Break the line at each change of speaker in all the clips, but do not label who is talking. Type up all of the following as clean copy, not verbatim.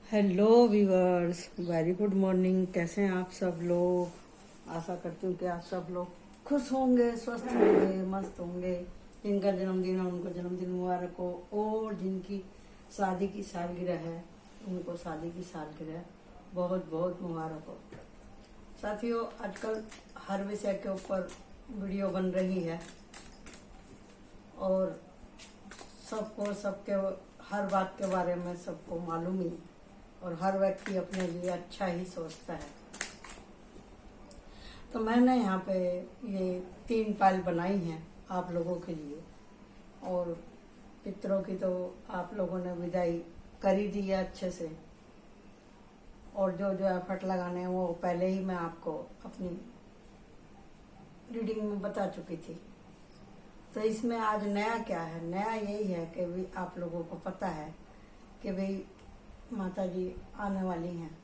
Hello viewers, very good morning. कैसे हैं आप सब लोग? आशा करती हूँ कि आप सब लोग खुश होंगे, स्वस्थ होंगे, मस्त होंगे। जिनका जन्मदिन है उनको जन्मदिन मुबारक हो, और जिनकी शादी की सालगिरह है उनको शादी की सालगिरह बहुत बहुत मुबारक हो। साथियों, आजकल हर विषय के ऊपर वीडियो बन रही है और सबको सबके हर बात के बारे में सबको मालूम ही है और हर व्यक्ति अपने लिए अच्छा ही सोचता है। तो मैंने यहाँ पे ये 3 फाइल बनाई हैं आप लोगों के लिए, और पितरों की तो आप लोगों ने विदाई कर ही दी है अच्छे से, और जो जो एफर्ट लगाने हैं वो पहले ही मैं आपको अपनी रीडिंग में बता चुकी थी। तो इसमें आज नया क्या है? नया यही है कि भाई आप लोगों को पता है कि भाई माता जी आने वाली हैं।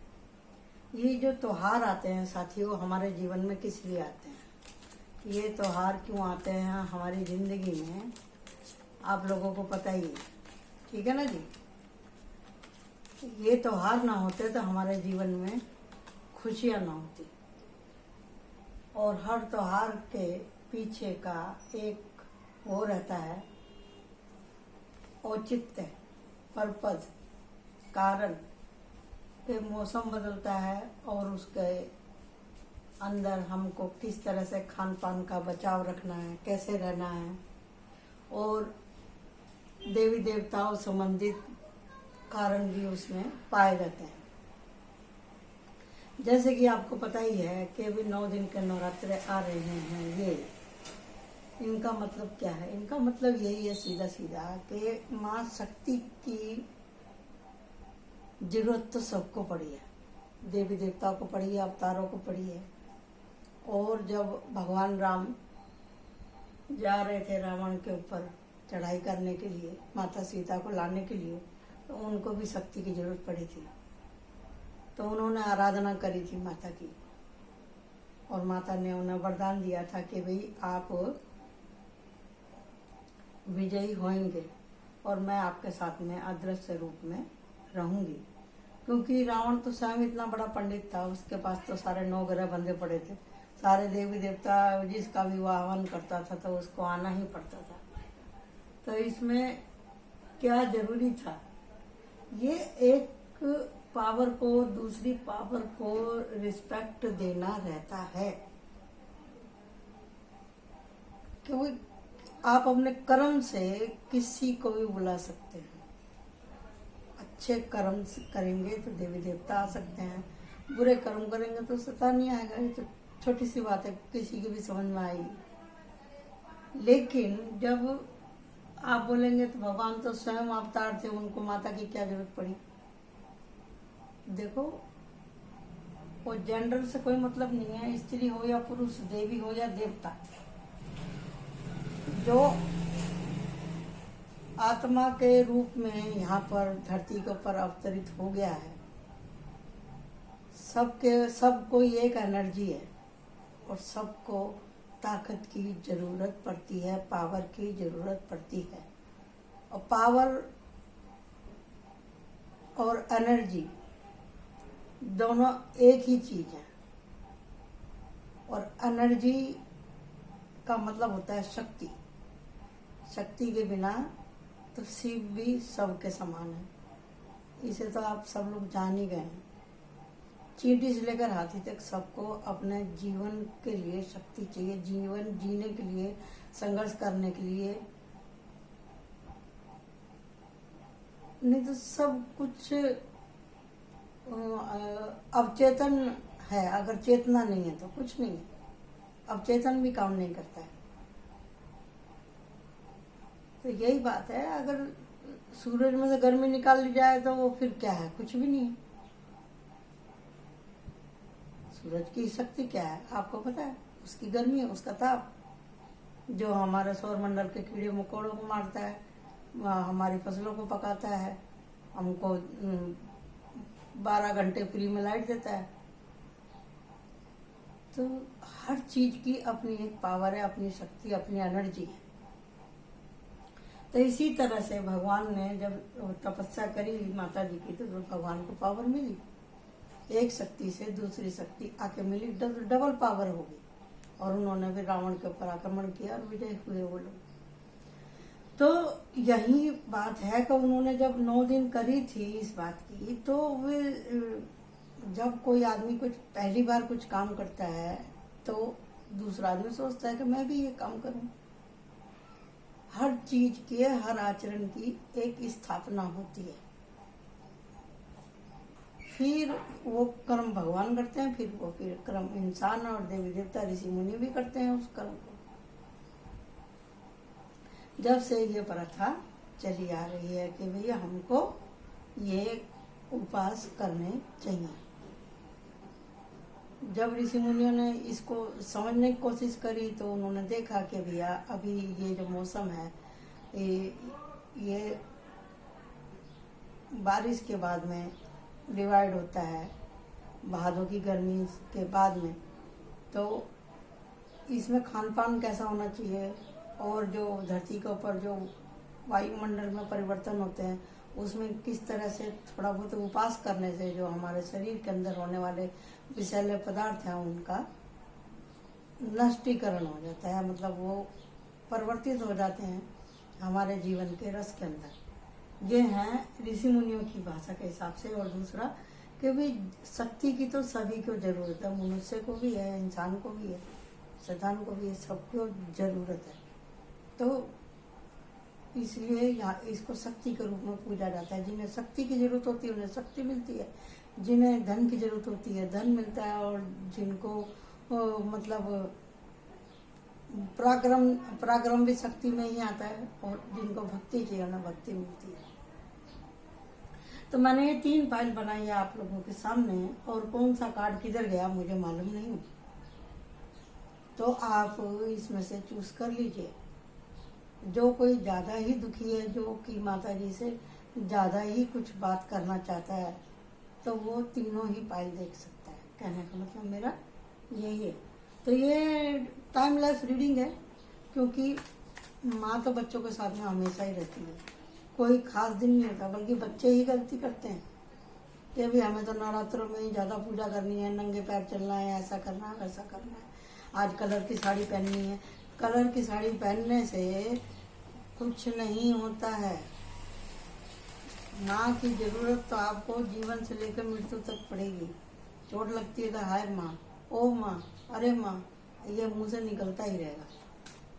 ये जो त्योहार आते हैं साथियों, हमारे जीवन में किस लिए आते हैं? ये त्योहार क्यों आते हैं हमारी जिंदगी में, आप लोगों को पता ही है, ठीक है ना जी। ये त्योहार ना होते तो हमारे जीवन में खुशियां ना होती। और हर त्योहार के पीछे का एक वो रहता है औचित्य, पर्पज, कारण कि मौसम बदलता है और उसके अंदर हमको किस तरह से खान पान का बचाव रखना है, कैसे रहना है, और देवी देवताओं संबंधित कारण भी उसमें पाए जाते हैं। जैसे कि आपको पता ही है कि अभी 9 दिन के नवरात्रे आ रहे हैं। ये इनका मतलब क्या है? इनका मतलब यही है सीधा सीधा कि माँ शक्ति की जरूरत तो सबको पड़ी है, देवी देवताओं को पड़ी है, अवतारों को पड़ी है। और जब भगवान राम जा रहे थे रावण के ऊपर चढ़ाई करने के लिए, माता सीता को लाने के लिए, तो उनको भी शक्ति की जरूरत पड़ी थी। तो उन्होंने आराधना करी थी माता की, और माता ने उन्हें वरदान दिया था कि भाई आप विजयी होंगे और मैं आपके साथ में अदृश्य रूप में रहूंगी। क्योंकि रावण तो स्वयं इतना बड़ा पंडित था, उसके पास तो सारे 9 ग्रह बंधे पड़े थे, सारे देवी देवता जिसका भी आह्वान करता था तो उसको आना ही पड़ता था। तो इसमें क्या जरूरी था? ये एक पावर को दूसरी पावर को रिस्पेक्ट देना रहता है। क्योंकि आप अपने कर्म से किसी को भी बुला सकते हैं। अच्छे कर्म करेंगे तो देवी देवता आ सकते हैं, बुरे कर्म करेंगे तो शैतान नहीं आएगा। ये तो छोटी सी बात है, किसी की भी समझ में आएगी। लेकिन जब आप बोलेंगे तो भगवान तो स्वयं अवतार थे, उनको माता की क्या जरूरत पड़ी? देखो, वो जेंडर से कोई मतलब नहीं है, स्त्री हो या पुरुष, देवी हो या देवता, जो आत्मा के रूप में यहाँ पर धरती के ऊपर अवतरित हो गया है, सबको एक एनर्जी है और सबको ताकत की जरूरत पड़ती है, पावर की जरूरत पड़ती है। और पावर और एनर्जी दोनों एक ही चीज है। और एनर्जी का मतलब होता है शक्ति। शक्ति के बिना तो शिव भी सबके समान है। इसे तो आप सब लोग जान ही गए हैं। चींटी से लेकर हाथी तक सबको अपने जीवन के लिए शक्ति चाहिए, जीवन जीने के लिए, संघर्ष करने के लिए। नहीं तो सब कुछ अवचेतन है। अगर चेतना नहीं है तो कुछ नहीं है। अवचेतन भी काम नहीं करता है। तो यही बात है, अगर सूरज में से गर्मी निकाल ली जाए तो वो फिर क्या है? कुछ भी नहीं है। सूरज की शक्ति क्या है आपको पता है? उसकी गर्मी है, उसका ताप, जो हमारे सौरमंडल के कीड़े मकोड़ों को मारता है, हमारी फसलों को पकाता है, हमको 12 घंटे फ्री में लाइट देता है। तो हर चीज की अपनी एक पावर है, अपनी शक्ति, अपनी एनर्जी है। तो इसी तरह से भगवान ने जब तपस्या करी माता जी की, तो भगवान को पावर मिली, एक शक्ति से दूसरी शक्ति आके मिली, डबल पावर होगी, और उन्होंने भी रावण के ऊपर आक्रमण किया और विजय हुए वो लोग। तो यही बात है कि उन्होंने जब 9 दिन करी थी इस बात की, तो वे जब कोई आदमी कुछ पहली बार कुछ काम करता है तो दूसरा आदमी सोचता है कि मैं भी ये काम करूं। हर चीज की, हर आचरण की एक स्थापना होती है, फिर वो कर्म भगवान करते हैं, फिर कर्म इंसान और देवी देवता ऋषि मुनि भी करते हैं उस कर्म को। जब से ये प्रथा चली आ रही है कि भैया हमको ये उपास करने चाहिए। जब ऋषि मुनियों ने इसको समझने की कोशिश करी तो उन्होंने देखा कि भैया अभी ये जो मौसम है ये बारिश के बाद में डिवाइड होता है, भादों की गर्मी के बाद में, तो इसमें खान पान कैसा होना चाहिए, और जो धरती के ऊपर जो वायुमंडल में परिवर्तन होते हैं उसमें किस तरह से थोड़ा बहुत उपास करने से जो हमारे शरीर के अंदर होने वाले विषैले पदार्थ हैं उनका नष्टीकरण हो जाता है, मतलब वो परिवर्तित हो जाते हैं हमारे जीवन के रस के अंदर। ये हैं ऋषि मुनियों की भाषा के हिसाब से। और दूसरा कि भी शक्ति की तो सभी को जरूरत है, मनुष्य को भी है, इंसान को भी है, शैतान को भी है, सबको जरूरत है। तो इसलिए यहाँ इसको शक्ति के रूप में पूजा जाता है। जिन्हें शक्ति की जरूरत होती है उन्हें शक्ति मिलती है, जिन्हें धन की जरूरत होती है धन मिलता है, और जिनको मतलब पराक्रम भी शक्ति में ही आता है, और जिनको भक्ति चाहिए उन्हें भक्ति मिलती है। तो मैंने ये 3 फाइल बनाई है आप लोगों के सामने, और कौन सा कार्ड किधर गया मुझे मालूम नहीं, तो आप इसमें से चूज कर लीजिए। जो कोई ज्यादा ही दुखी है, जो कि माता जी से ज्यादा ही कुछ बात करना चाहता है, तो वो तीनों ही फाइल देख सकता है। कहने का मतलब मेरा यही है। तो ये टाइमलेस रीडिंग है, क्योंकि माँ तो बच्चों के साथ में हमेशा ही रहती है, कोई खास दिन नहीं होता, बल्कि बच्चे ही गलती करते हैं कि भी हमें तो नवरात्रों में ही ज्यादा पूजा करनी है, नंगे पैर चलना है, ऐसा करना है, वैसा करना है, आज कलर की साड़ी पहननी है। कलर की साड़ी पहनने से कुछ नहीं होता है। माँ की जरूरत तो आपको जीवन से लेकर मृत्यु तक पड़ेगी। चोट लगती है तो हाय माँ, ओ माँ, अरे माँ, ये मुंह से निकलता ही रहेगा।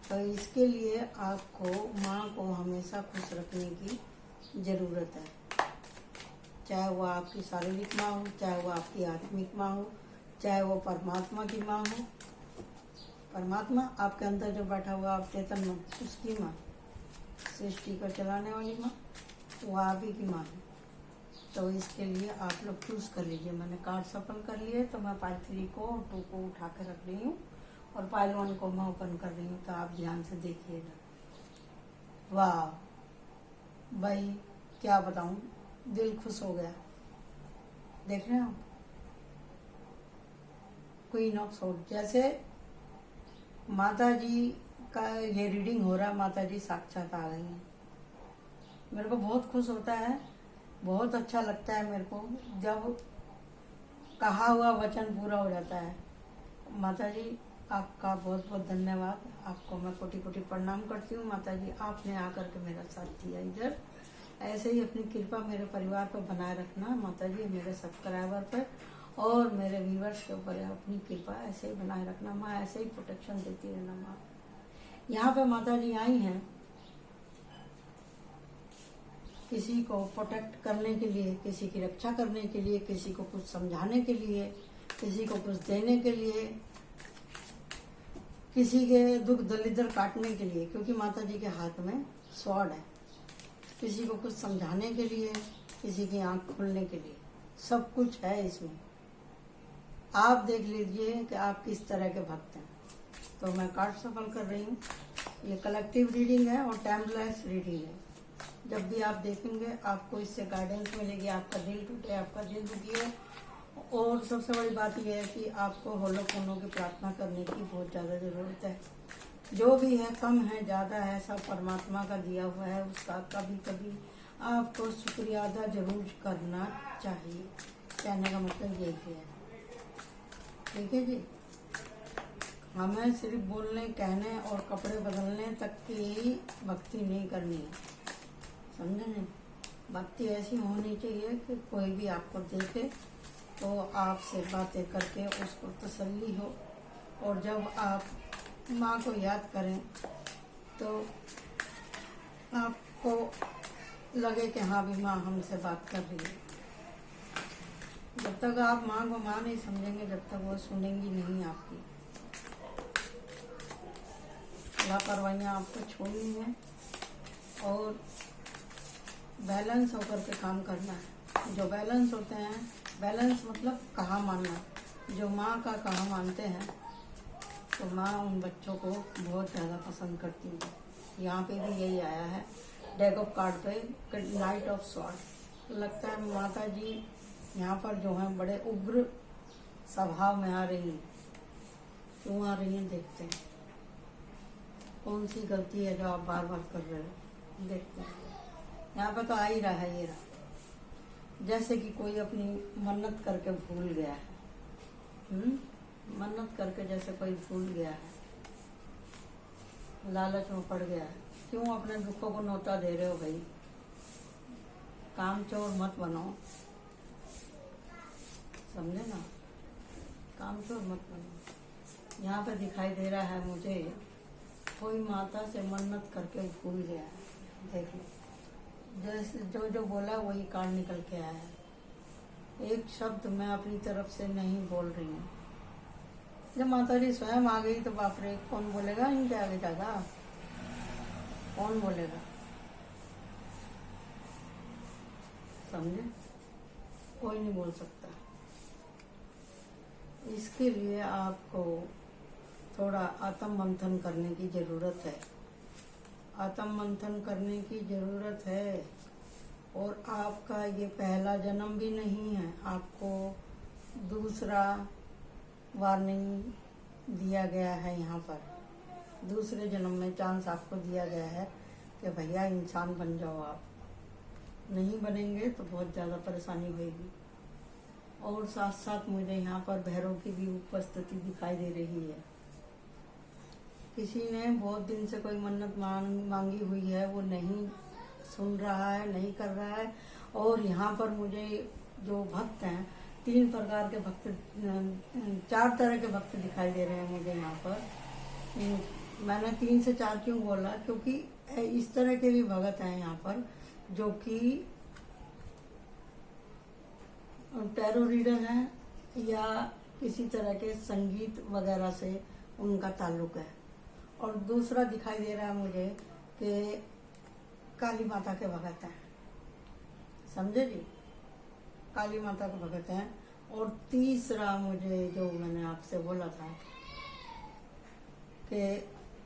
तो इसके लिए आपको माँ को हमेशा खुश रखने की जरूरत है, चाहे वो आपकी शारीरिक माँ हो, चाहे वो आपकी आत्मिक माँ हो, चाहे वो परमात्मा की माँ हो। परमात्मा आपके अंदर जो बैठा हुआ आप चेतन में, उसकी माँ, सृष्टि को चलाने वाली माँ, वो आप ही की माँ है। तो इसके लिए आप लोग चूज कर लीजिए। मैंने कार्ड सफल कर लिए, तो मैं पाइल 3 को 2 को उठा कर रख रही हूँ, और पाइल 1 को मैं ओपन कर रही हूँ। तो आप ध्यान से देखिएगा। वाह भाई, क्या बताऊं, दिल खुश हो गया। देख रहे हो, क्वीन ऑफ सोर्ड। जैसे माता जी का ये रीडिंग हो रहा है, माता जी साक्षात आ गई हैं। मेरे को बहुत खुश होता है, बहुत अच्छा लगता है मेरे को जब कहा हुआ वचन पूरा हो जाता है। माता जी आपका बहुत बहुत धन्यवाद, आपको मैं कोटि कोटि प्रणाम करती हूँ। माता जी आपने आकर के मेरा साथ दिया इधर, ऐसे ही अपनी कृपा मेरे परिवार पर बनाए रखना माता जी, मेरे सब्सक्राइबर पर और मेरे व्यूवर्स के ऊपर अपनी कृपा ऐसे ही बनाए रखना माँ, ऐसे ही प्रोटेक्शन देती रहना माँ। यहाँ पे माता जी आई हैं किसी को प्रोटेक्ट करने के लिए, किसी की रक्षा करने के लिए, किसी को कुछ समझाने के लिए, किसी को कुछ देने के लिए, किसी के दुख दलिद्र काटने के लिए, क्योंकि माता जी के हाथ में स्वॉर्ड है। किसी को कुछ समझाने के लिए, किसी की आंख खोलने के लिए, सब कुछ है इसमें। आप देख लीजिए कि आप किस तरह के भक्त हैं। तो मैं कार्ड सफल कर रही हूँ। ये कलेक्टिव रीडिंग है और टाइमलेस रीडिंग है। जब भी आप देखेंगे आपको इससे गाइडेंस मिलेगी। आपका दिल टूटे, आपका दिल दुखी है, और सबसे बड़ी बात यह है कि आपको होलोफोनो की प्रार्थना करने की बहुत ज़्यादा ज़रूरत है। जो भी है, कम है ज़्यादा है, सब परमात्मा का दिया हुआ है। उसका कभी कभी आपको शुक्रिया अदा जरूर करना चाहिए। कहने का मतलब यही है। ठीक है जी। हमें सिर्फ बोलने, कहने और कपड़े बदलने तक की भक्ति नहीं करनी है, समझे नहीं। भक्ति ऐसी होनी चाहिए कि कोई भी आपको देखे तो आपसे बातें करके उसको तसल्ली हो, और जब आप माँ को याद करें तो आपको लगे कि हाँ भी माँ हमसे बात कर रही है। जब तक आप माँ को माँ नहीं समझेंगे, जब तक वो सुनेंगी नहीं आपकी। लापरवाहियाँ आपको छोड़नी है और बैलेंस होकर के काम करना है। जो बैलेंस होते हैं, बैलेंस मतलब कहा मानना। जो माँ का कहा मानते हैं तो माँ उन बच्चों को बहुत ज़्यादा पसंद करती है। यहाँ पे भी यही आया है डेक ऑफ कार्ड पे, नाइट ऑफ स्वॉर्ड। लगता है माता जी यहाँ पर जो है बड़े उग्र स्वभाव में आ रही हैं। क्यों आ रही हैं, देखते हैं। कौन सी गलती है जो आप बार बार कर रहे हो, देखते हैं। यहाँ पे तो आ ही रहा है, ये रहा। जैसे कि कोई अपनी मन्नत करके भूल गया है। मन्नत करके जैसे कोई भूल गया है, लालच में पड़ गया है। क्यों अपने दुखों को नोता दे रहे हो भाई? काम चोर मत बनो, समझे ना। काम चोर मत बनो। यहाँ पे दिखाई दे रहा है मुझे कोई माता से मन्नत करके भूल गया है। देख लो, जैसे जो जो बोला वही कार्ड निकल के आया है। एक शब्द मैं अपनी तरफ से नहीं बोल रही हूँ। जब माता जी स्वयं आ गई तो बाप रे, कौन बोलेगा इनके आगे ज्यादा? कौन बोलेगा? समझे? कोई नहीं बोल सकता। इसके लिए आपको थोड़ा आत्म मंथन करने की जरूरत है। आत्म मंथन करने की जरूरत है। और आपका ये पहला जन्म भी नहीं है, आपको दूसरा वार्निंग दिया गया है। यहाँ पर दूसरे जन्म में चांस आपको दिया गया है कि भैया इंसान बन जाओ। आप नहीं बनेंगे तो बहुत ज़्यादा परेशानी होगी। और साथ साथ मुझे यहाँ पर भैरव की भी उपस्थिति दिखाई दे रही है। किसी ने बहुत दिन से कोई मन्नत मांगी हुई है, वो नहीं सुन रहा है, नहीं कर रहा है। और यहाँ पर मुझे जो भक्त हैं, 3 प्रकार के भक्त, 4 तरह के भक्त दिखाई दे रहे हैं मुझे यहाँ पर। मैंने 3 से 4 क्यों बोला? क्योंकि इस तरह के भी भगत हैं यहाँ पर जो कि टैरो रीडर हैं या किसी तरह के संगीत वगैरह से उनका ताल्लुक है। और दूसरा दिखाई दे रहा है मुझे कि काली माता के भगत हैं, समझे जी, काली माता के भगत हैं। और तीसरा मुझे जो मैंने आपसे बोला था कि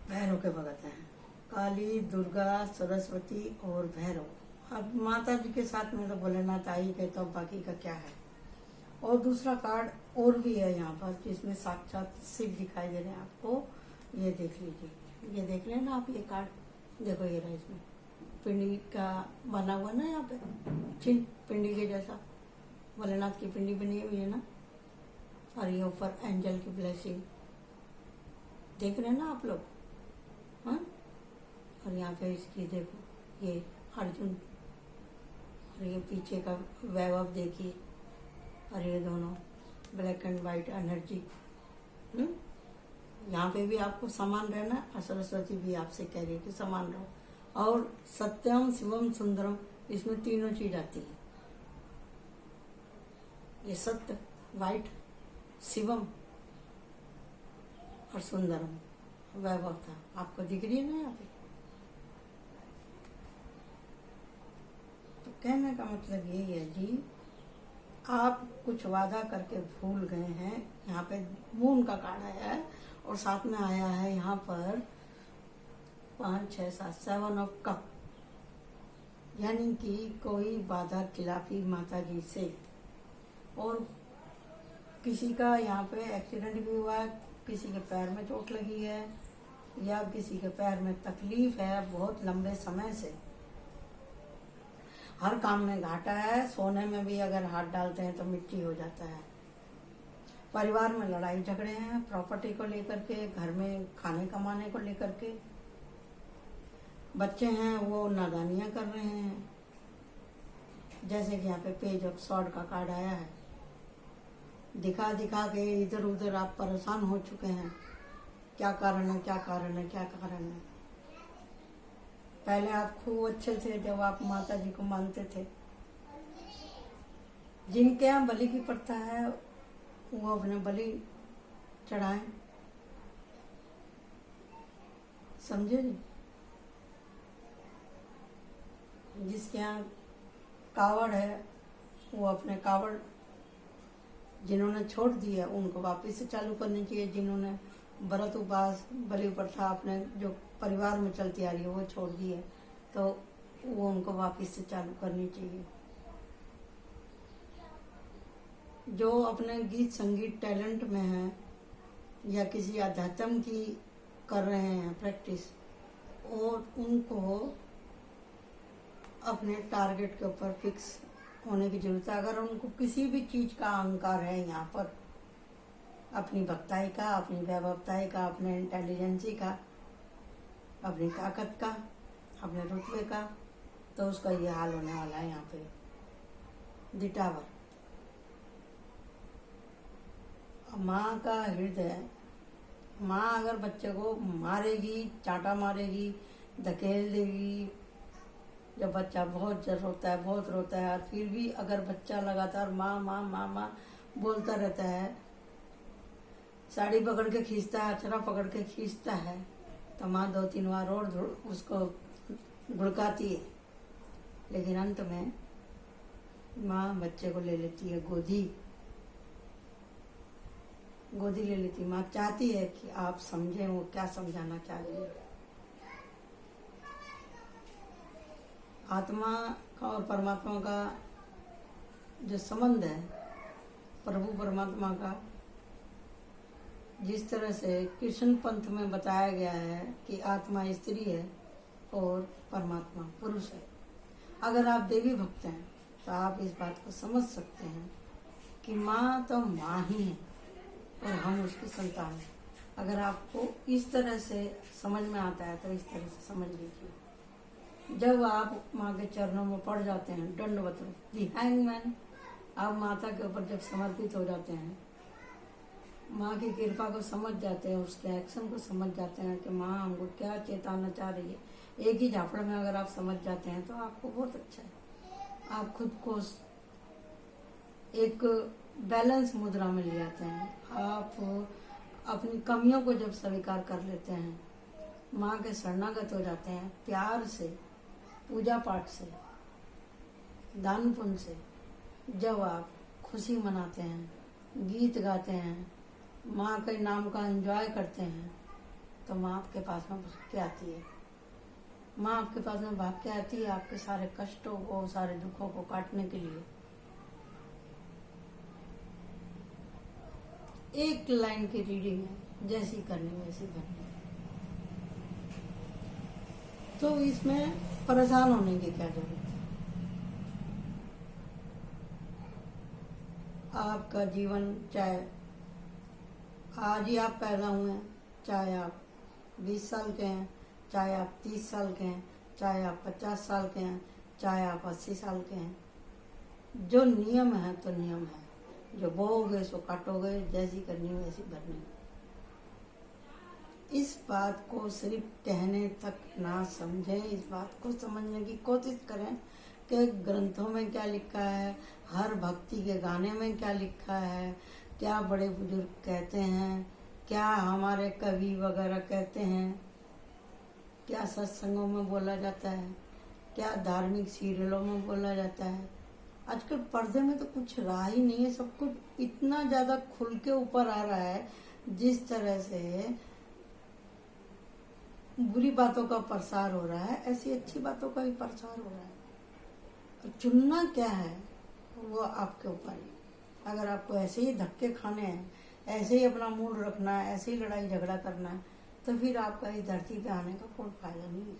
भैरव के भगत हैं, काली, दुर्गा, सरस्वती और भैरव। अब माता जी के साथ में तो भोलेनाथ आई गए, तो बाकी का क्या है। और दूसरा कार्ड और भी है यहाँ पर जिसमें साक्षात शिव दिखाई दे रहे हैं आपको। ये देख लीजिए, ये देख लेना आप। ये कार्ड देखो, ये रहा, इसमें पिंडी का बना हुआ ना, यहाँ पे चिन्ह पिंडी के जैसा भोलेनाथ की पिंडी बनी हुई है ना। और ये ऊपर एंजल की ब्लेसिंग देख रहे हैं ना आप लोग, हाँ। और यहाँ पे इसकी देखो, ये अर्जुन, और ये पीछे का वैभव देखिए। और ये दोनों ब्लैक एंड वाइट एनर्जी। यहाँ पे भी आपको समान रहना, और सरस्वती भी आपसे कह रही है कि समान रहो। और सत्यम, शिवम, सुंदरम, इसमें तीनों चीज आती है। ये सत्य, वाइट, शिवम और सुंदरम वैभव था। आपको दिख रही है ना यहाँ पे? तो कहने का मतलब यही है जी, आप कुछ वादा करके भूल गए हैं। यहाँ पे मून का कार्ड आया है और साथ में आया है यहाँ पर 5, 6, 7, 7 ऑफ कप, यानी कि कोई वादा खिलाफी माता जी से। और किसी का यहाँ पे एक्सीडेंट भी हुआ है, किसी के पैर में चोट लगी है, या किसी के पैर में तकलीफ है बहुत लंबे समय से, हर काम में घाटा है, सोने में भी अगर हाथ डालते हैं तो मिट्टी हो जाता है, परिवार में लड़ाई झगड़े हैं प्रॉपर्टी को लेकर के, घर में खाने कमाने को लेकर के, बच्चे हैं वो नादानियां कर रहे हैं, जैसे कि यहाँ पे पेज ऑफ सॉर्ड का कार्ड आया है, दिखा दिखा के इधर उधर आप परेशान हो चुके हैं, क्या कारण है क्या कारण है क्या कारण है। पहले आप खूब अच्छे थे जब आप माता जी को मानते थे, जिनके यहाँ बलि की प्रथा है वो अपने बलि चढ़ाएं, समझे जी। जिसके यहाँ कावड़ है वो अपने कावड़ जिन्होंने छोड़ दी है उनको वापस से चालू करनी चाहिए, जिन्होंने व्रत उपवास बलि प्रथा अपने जो परिवार में चलती आ रही है वो छोड़ दी है तो वो उनको वापस से चालू करनी चाहिए। जो अपने गीत संगीत टैलेंट में है या किसी अध्यात्म की कर रहे हैं प्रैक्टिस, और उनको अपने टारगेट के ऊपर फिक्स होने की जरूरत है। अगर उनको किसी भी चीज का अहंकार है यहाँ पर, अपनी भक्ताई का, अपनी वैभवताई का, अपने इंटेलिजेंसी का, अपनी ताकत का, अपने रुतबे का, तो उसका ये हाल होने वाला है यहाँ पे। द टावर, माँ का हृदय, माँ अगर बच्चे को मारेगी, चांटा मारेगी, धकेल देगी, जब बच्चा बहुत जर रोता है बहुत रोता है, और फिर भी अगर बच्चा लगातार माँ माँ माँ माँ बोलता रहता है, साड़ी पकड़ के खींचता है, अचरा पकड़ के खींचता है, तो माँ 2-3 बार और उसको घुड़काती है, लेकिन अंत में माँ बच्चे को ले लेती है गोदी ले लेती। माँ चाहती है कि आप समझें वो क्या समझाना चाह रही है। आत्मा का और परमात्मा का जो संबंध है, प्रभु परमात्मा का, जिस तरह से कृष्ण पंथ में बताया गया है कि आत्मा स्त्री है और परमात्मा पुरुष है। अगर आप देवी भक्त हैं तो आप इस बात को समझ सकते हैं कि माँ तो माँ ही है और हम उसकी संतान हैं। अगर आपको इस तरह से समझ में आता है तो इस तरह से समझ लीजिए। जब आप माँ के चरणों में पड़ जाते हैं, दंडवत दी हैंगमैन, आप माता के ऊपर जब समर्पित हो जाते हैं, माँ की कृपा को समझ जाते हैं, उसके एक्शन को समझ जाते हैं कि माँ हमको क्या चेताना चाह रही है, एक ही झापड़ में अगर आप समझ जाते हैं तो आपको बहुत अच्छा है। आप खुद को एक बैलेंस मुद्रा में ले आते हैं। आप अपनी कमियों को जब स्वीकार कर लेते हैं, माँ के शरणागत हो जाते हैं, प्यार से, पूजा पाठ से, दान पुण्य से, जब आप खुशी मनाते हैं, गीत गाते हैं, माँ के नाम का एंजॉय करते हैं, तो माँ आपके पास में भाग के आती है। माँ आपके पास में भाग के आती है आपके सारे कष्टों को, सारे दुखों को काटने के लिए। एक लाइन की रीडिंग है, जैसी करनी वैसी भरनी। तो इसमें परेशान होने की क्या जरूरत है। आपका जीवन, चाहे आज ही आप पैदा हुए हैं, चाहे आप 20 साल के हैं, चाहे आप 30 साल के हैं, चाहे आप 50 साल के हैं, चाहे आप 80 साल के हैं, जो नियम है तो नियम है। जो बोओगे सो काटोगे, जैसी करनी वैसी भरनी। इस बात को सिर्फ कहने तक ना समझें, इस बात को समझने की कोशिश करें कि ग्रंथों में क्या लिखा है, हर भक्ति के गाने में क्या लिखा है, क्या बड़े बुजुर्ग कहते हैं, क्या हमारे कवि वगैरह कहते हैं, क्या सत्संगों में बोला जाता है, क्या धार्मिक सीरियलों में बोला जाता है। आजकल पर्दे में तो कुछ रहा ही नहीं है, सब कुछ इतना ज्यादा खुल के ऊपर आ रहा है। जिस तरह से बुरी बातों का प्रसार हो रहा है, ऐसी अच्छी बातों का भी प्रसार हो रहा है। चुनना क्या है वो आपके ऊपर है। अगर आपको ऐसे ही धक्के खाने हैं, ऐसे ही अपना मूड रखना है, ऐसे ही लड़ाई झगड़ा करना है, तो फिर आपका इस धरती पे आने का कोई फायदा नहीं है।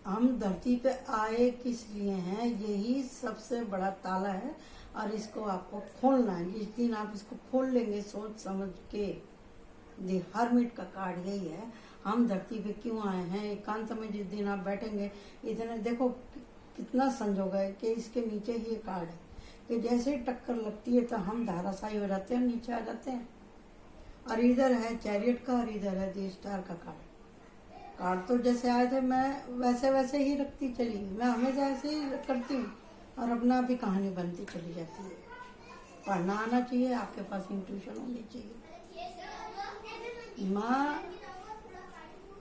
हम धरती पे आए किस लिए हैं, यही सबसे बड़ा ताला है और इसको आपको खोलना है। जिस दिन आप इसको खोल लेंगे सोच समझ के, दी हरमिट का कार्ड यही है, हम धरती पे क्यों आए हैं। एकांत में जिस दिन आप बैठेंगे, इतने देखो कितना संजोग है कि इसके नीचे ही कार्ड है कि जैसे टक्कर लगती है तो हम धाराशायी हो जाते हैं, नीचे आ जाते हैं। और इधर है चैरियट का और इधर है दी स्टार का कार्ड। कार्ड तो जैसे आए थे मैं वैसे वैसे ही रखती चली, मैं हमेशा ऐसे ही करती हूँ और अपना भी कहानी बनती चली जाती है। पढ़ना आना चाहिए, आपके पास इंट्यूशन होनी चाहिए। माँ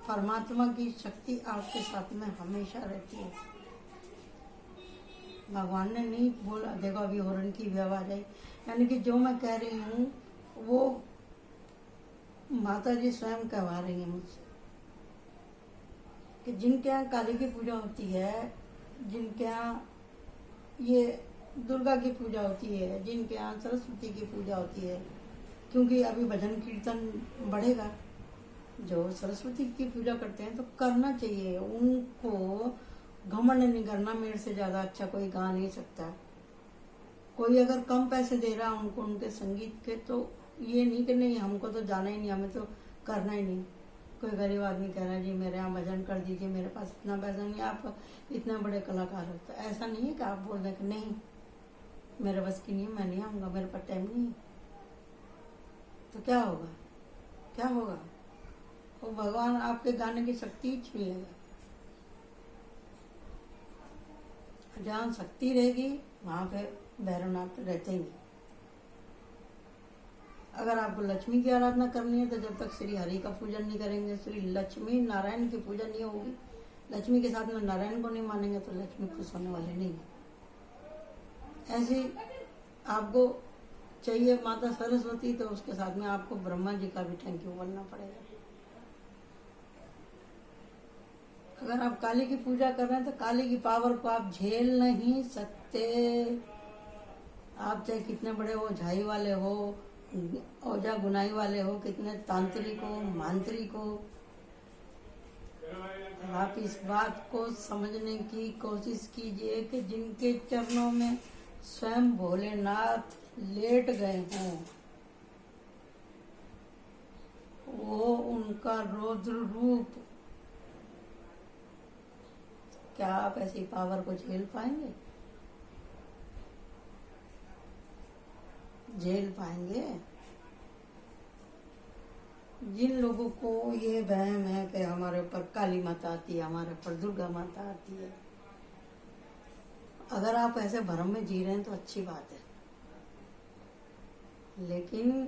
परमात्मा की शक्ति आपके साथ में हमेशा रहती है। भगवान ने नहीं बोला, देखो अभी हॉर्न की भी आवाज आई, यानी कि जो मैं कह रही हूँ वो माता जी स्वयं कहवा रही हैं मुझसे कि जिनके यहाँ काली की पूजा होती है, जिनके यहाँ ये दुर्गा की पूजा होती है, जिनके यहाँ सरस्वती की पूजा होती है, क्योंकि अभी भजन कीर्तन बढ़ेगा, जो सरस्वती की पूजा करते हैं तो करना चाहिए उनको। घमंड नहीं करना, मेरे से ज्यादा अच्छा कोई गा नहीं सकता। कोई अगर कम पैसे दे रहा है उनको उनके संगीत के, तो ये नहीं कि नहीं हमको तो जाना ही नहीं, हमें तो करना ही नहीं। कोई गरीब आदमी कह रहा है जी मेरे यहाँ भजन कर दीजिए, मेरे पास इतना पैसा नहीं, आप इतने बड़े कलाकार हो, तो ऐसा नहीं है कि आप बोल दें कि नहीं मेरे बस की नहीं है, मैं नहीं आऊँगा, मेरे पास टाइम नहीं है। तो क्या होगा, क्या होगा? वो भगवान आपके गाने की शक्ति ही छीन लेगा। जहाँ शक्ति रहेगी वहाँ पे भैरवनाथ रहते ही नहीं। अगर आपको लक्ष्मी की आराधना करनी है तो जब तक श्री हरि का पूजन नहीं करेंगे, श्री लक्ष्मी नारायण की पूजा नहीं होगी, लक्ष्मी के साथ में नारायण को नहीं मानेंगे तो लक्ष्मी खुश होने वाले नहीं है। ऐसे आपको चाहिए माता सरस्वती, तो उसके साथ में आपको ब्रह्मा जी का भी थैंक यू बोलना पड़ेगा। अगर आप काली की पूजा कर रहे हैं तो काली की पावर को आप झेल नहीं सकते। आप चाहे कितने बड़े हो, झाई वाले हो, औजा गुनाई वाले हो, कितने तांत्रिक हो, मांत्रिक हो, आप इस बात को समझने की कोशिश कीजिए कि जिनके चरणों में स्वयं भोलेनाथ लेट गए हों, वो उनका रौद्र रूप, क्या आप ऐसी पावर को झेल पाएंगे? झेल पाएंगे? जिन लोगों को ये वहम है कि हमारे ऊपर काली माता आती है, हमारे ऊपर दुर्गा माता आती है, अगर आप ऐसे भ्रम में जी रहे हैं तो अच्छी बात है, लेकिन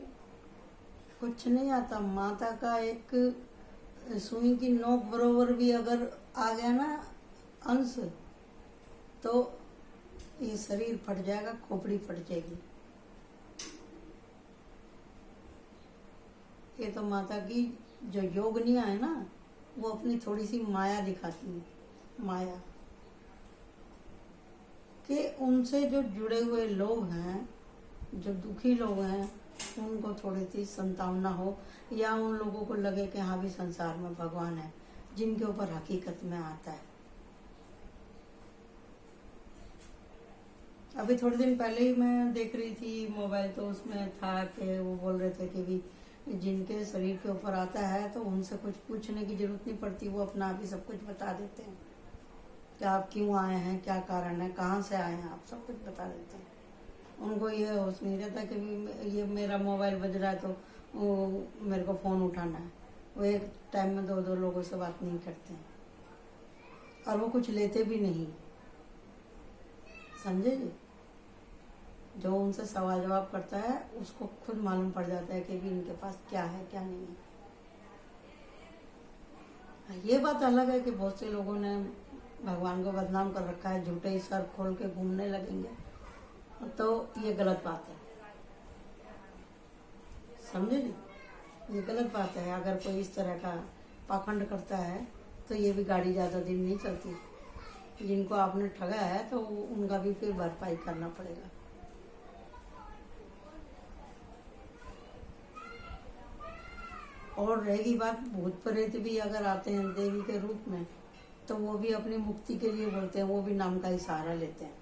कुछ नहीं आता। माता का एक सुई की नोक बरोबर भी अगर आ गया ना अंश, तो ये शरीर फट जाएगा, खोपड़ी फट जाएगी। ये तो माता की जो योगनियां है ना, वो अपनी थोड़ी सी माया दिखाती है, माया कि उनसे जो जुड़े हुए लोग हैं, जो दुखी लोग हैं, उनको थोड़ी सी संतावना हो, या उन लोगों को लगे कि हाँ भी संसार में भगवान है, जिनके ऊपर हकीकत में आता है। अभी थोड़े दिन पहले ही मैं देख रही थी मोबाइल, तो उसमें था कि वो बोल रहे थे कि भी जिनके शरीर के ऊपर आता है तो उनसे कुछ पूछने की जरूरत नहीं पड़ती, वो अपना आप ही सब कुछ बता देते हैं कि आप क्यों आए हैं, क्या कारण है, कहाँ से आए हैं, आप सब कुछ बता देते हैं। उनको ये होश नहीं रहता कि भी ये मेरा मोबाइल बज रहा है तो वो मेरे को फ़ोन उठाना है। वो एक टाइम में दो लोगों से बात नहीं करते हैं और वो कुछ लेते भी नहीं, समझे जी? जो उनसे सवाल जवाब करता है उसको खुद मालूम पड़ जाता है कि भी इनके पास क्या है क्या नहीं है। ये बात अलग है कि बहुत से लोगों ने भगवान को बदनाम कर रखा है, झूठे ही सर खोल के घूमने लगेंगे, तो ये गलत बात है, समझे जी? ये गलत बात है। अगर कोई इस तरह का पाखंड करता है तो ये भी गाड़ी ज़्यादा दिन नहीं चलती। जिनको आपने ठगा है तो उनका भी फिर भरपाई करना पड़ेगा। और रहेगी बात, भूत प्रेत भी अगर आते हैं देवी के रूप में तो वो भी अपनी मुक्ति के लिए बोलते हैं, वो भी नाम का ही सहारा लेते हैं।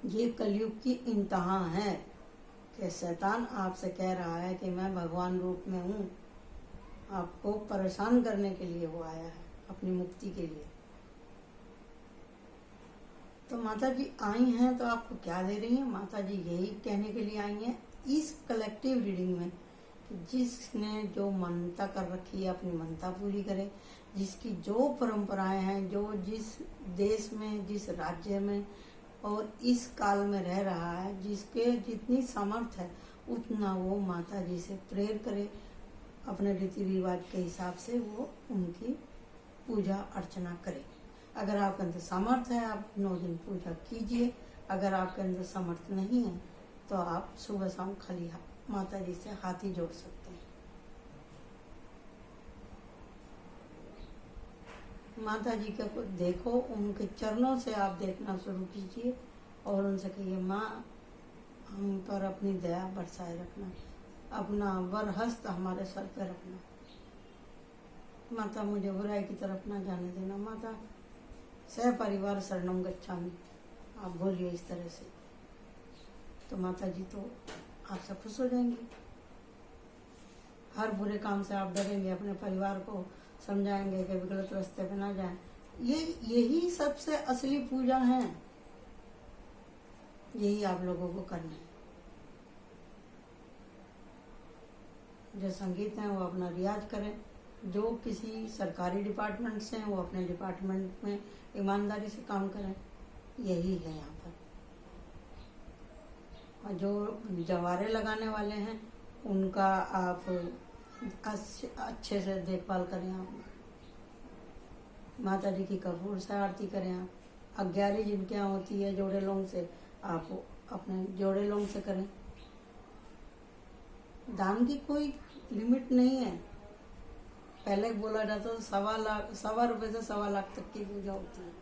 ये कलयुग की इंतहा है कि शैतान आपसे कह रहा है कि मैं भगवान रूप में हूँ, आपको परेशान करने के लिए वो आया है, अपनी मुक्ति के लिए। तो माता जी आई हैं तो आपको क्या दे रही हैं? माता जी यही कहने के लिए आई हैं इस कलेक्टिव रीडिंग में, जिसने जो मान्यता कर रखी है अपनी मान्यता पूरी करे, जिसकी जो परंपराएं हैं, जो जिस देश में, जिस राज्य में और इस काल में रह रहा है, जिसके जितनी सामर्थ्य है उतना वो माता जी से प्रेयर करे, अपने रीति रिवाज के हिसाब से वो उनकी पूजा अर्चना करे। अगर आपके अंदर सामर्थ्य है आप 9 दिन पूजा कीजिए, अगर आपके अंदर सामर्थ्य नहीं है तो आप सुबह शाम खाली माता जी से हाथ ही जोड़ सकते हैं। माता जी का को देखो, उनके चरणों से आप देखना शुरू कीजिए और उनसे कहिए माँ हम पर अपनी दया बरसाए रखना, अपना वरहस्त हमारे सर पर रखना, माता मुझे बुराई की तरफ ना जाने देना, माता सह परिवार शरणम गच्छामि, आप बोलिए इस तरह से, तो माता जी तो आपसे खुश हो जाएंगी। हर बुरे काम से आप डरेंगे, अपने परिवार को समझाएंगे कि गलत रास्ते पे ना जाएं। यही सबसे असली पूजा है, यही आप लोगों को करना है। जो संगीत है वो अपना रियाज करें, जो किसी सरकारी डिपार्टमेंट से हैं वो अपने डिपार्टमेंट में ईमानदारी से काम करें, यही है यहाँ पर। और जो जवारे लगाने वाले हैं उनका आप अच्छे से देखभाल करें, आप माता जी की कपूर से आरती करें, आप अग्यारी जिनके यहाँ होती है जोड़े लोग से, आप अपने जोड़े लोग से करें। दान की कोई लिमिट नहीं है, पहले बोला जाता था 1.25 रुपए से 1.25 लाख तक की पूजा होती है।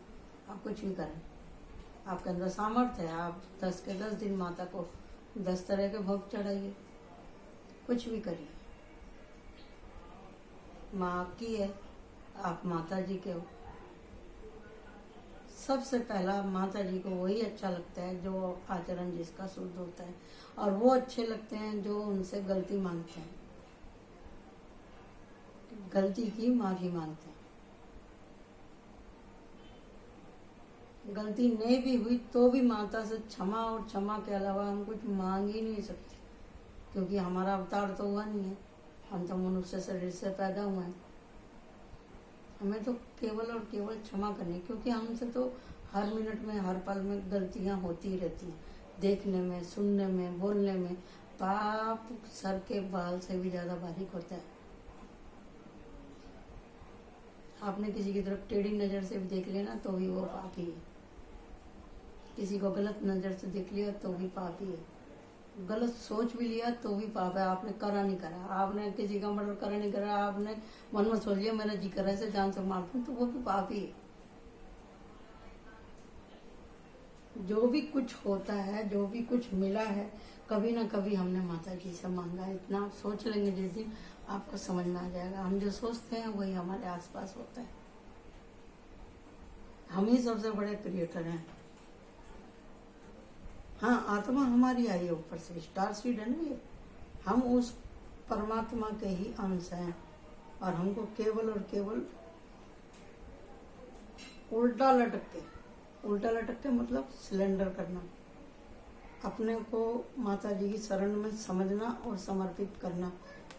आप कुछ भी करें, आपके अंदर सामर्थ्य है, आप 10 के 10 दिन माता को 10 तरह के भोग चढ़ाइए, कुछ भी करिए। माँ आपकी है, आप माता जी के हो। सबसे पहला माता जी को वही अच्छा लगता है जो आचरण जिसका शुद्ध होता है, और वो अच्छे लगते हैं जो उनसे गलती मांगते हैं, गलती की माफी मांगते हैं। गलती नहीं भी हुई तो भी माता से क्षमा, और क्षमा के अलावा हम कुछ मांग ही नहीं सकते, क्योंकि हमारा अवतार तो हुआ नहीं है, हम तो मनुष्य शरीर से पैदा हुए हैं। हमें तो केवल और केवल क्षमा करनी, क्योंकि हमसे तो हर मिनट में हर पल में गलतियां होती ही रहती हैं, देखने में, सुनने में, बोलने में। पाप सर के बाल से भी ज्यादा बारीक होता है। आपने किसी की तरफ टेढ़ी नजर से भी देख लिया ना तो भी वो पाप ही है, किसी को गलत नजर से देख लिया तो भी पाप ही है, गलत सोच भी लिया तो भी पाप है। आपने करा नहीं करा, आपने किसी का मर्डर करा नहीं करा, आपने मन में सोच लिया मेरा जी कर रहा है जान से मार दूं, तो वो भी पाप ही है। जो भी कुछ होता है, जो भी कुछ मिला है, कभी ना कभी हमने माता जी से मांगा है। इतना आप सोच लेंगे जिस दिन आपको समझ में आ जाएगा, हम जो सोचते हैं वही हमारे आसपास होता है। हम ही सबसे बड़े क्रिएटर हैं। हाँ, आत्मा हमारी आई है ऊपर से, स्टार सीड है ना ये, हम उस परमात्मा के ही अंश हैं, और हमको केवल और केवल उल्टा लटक के मतलब सिलेंडर करना, अपने को माता जी की शरण में समझना और समर्पित करना,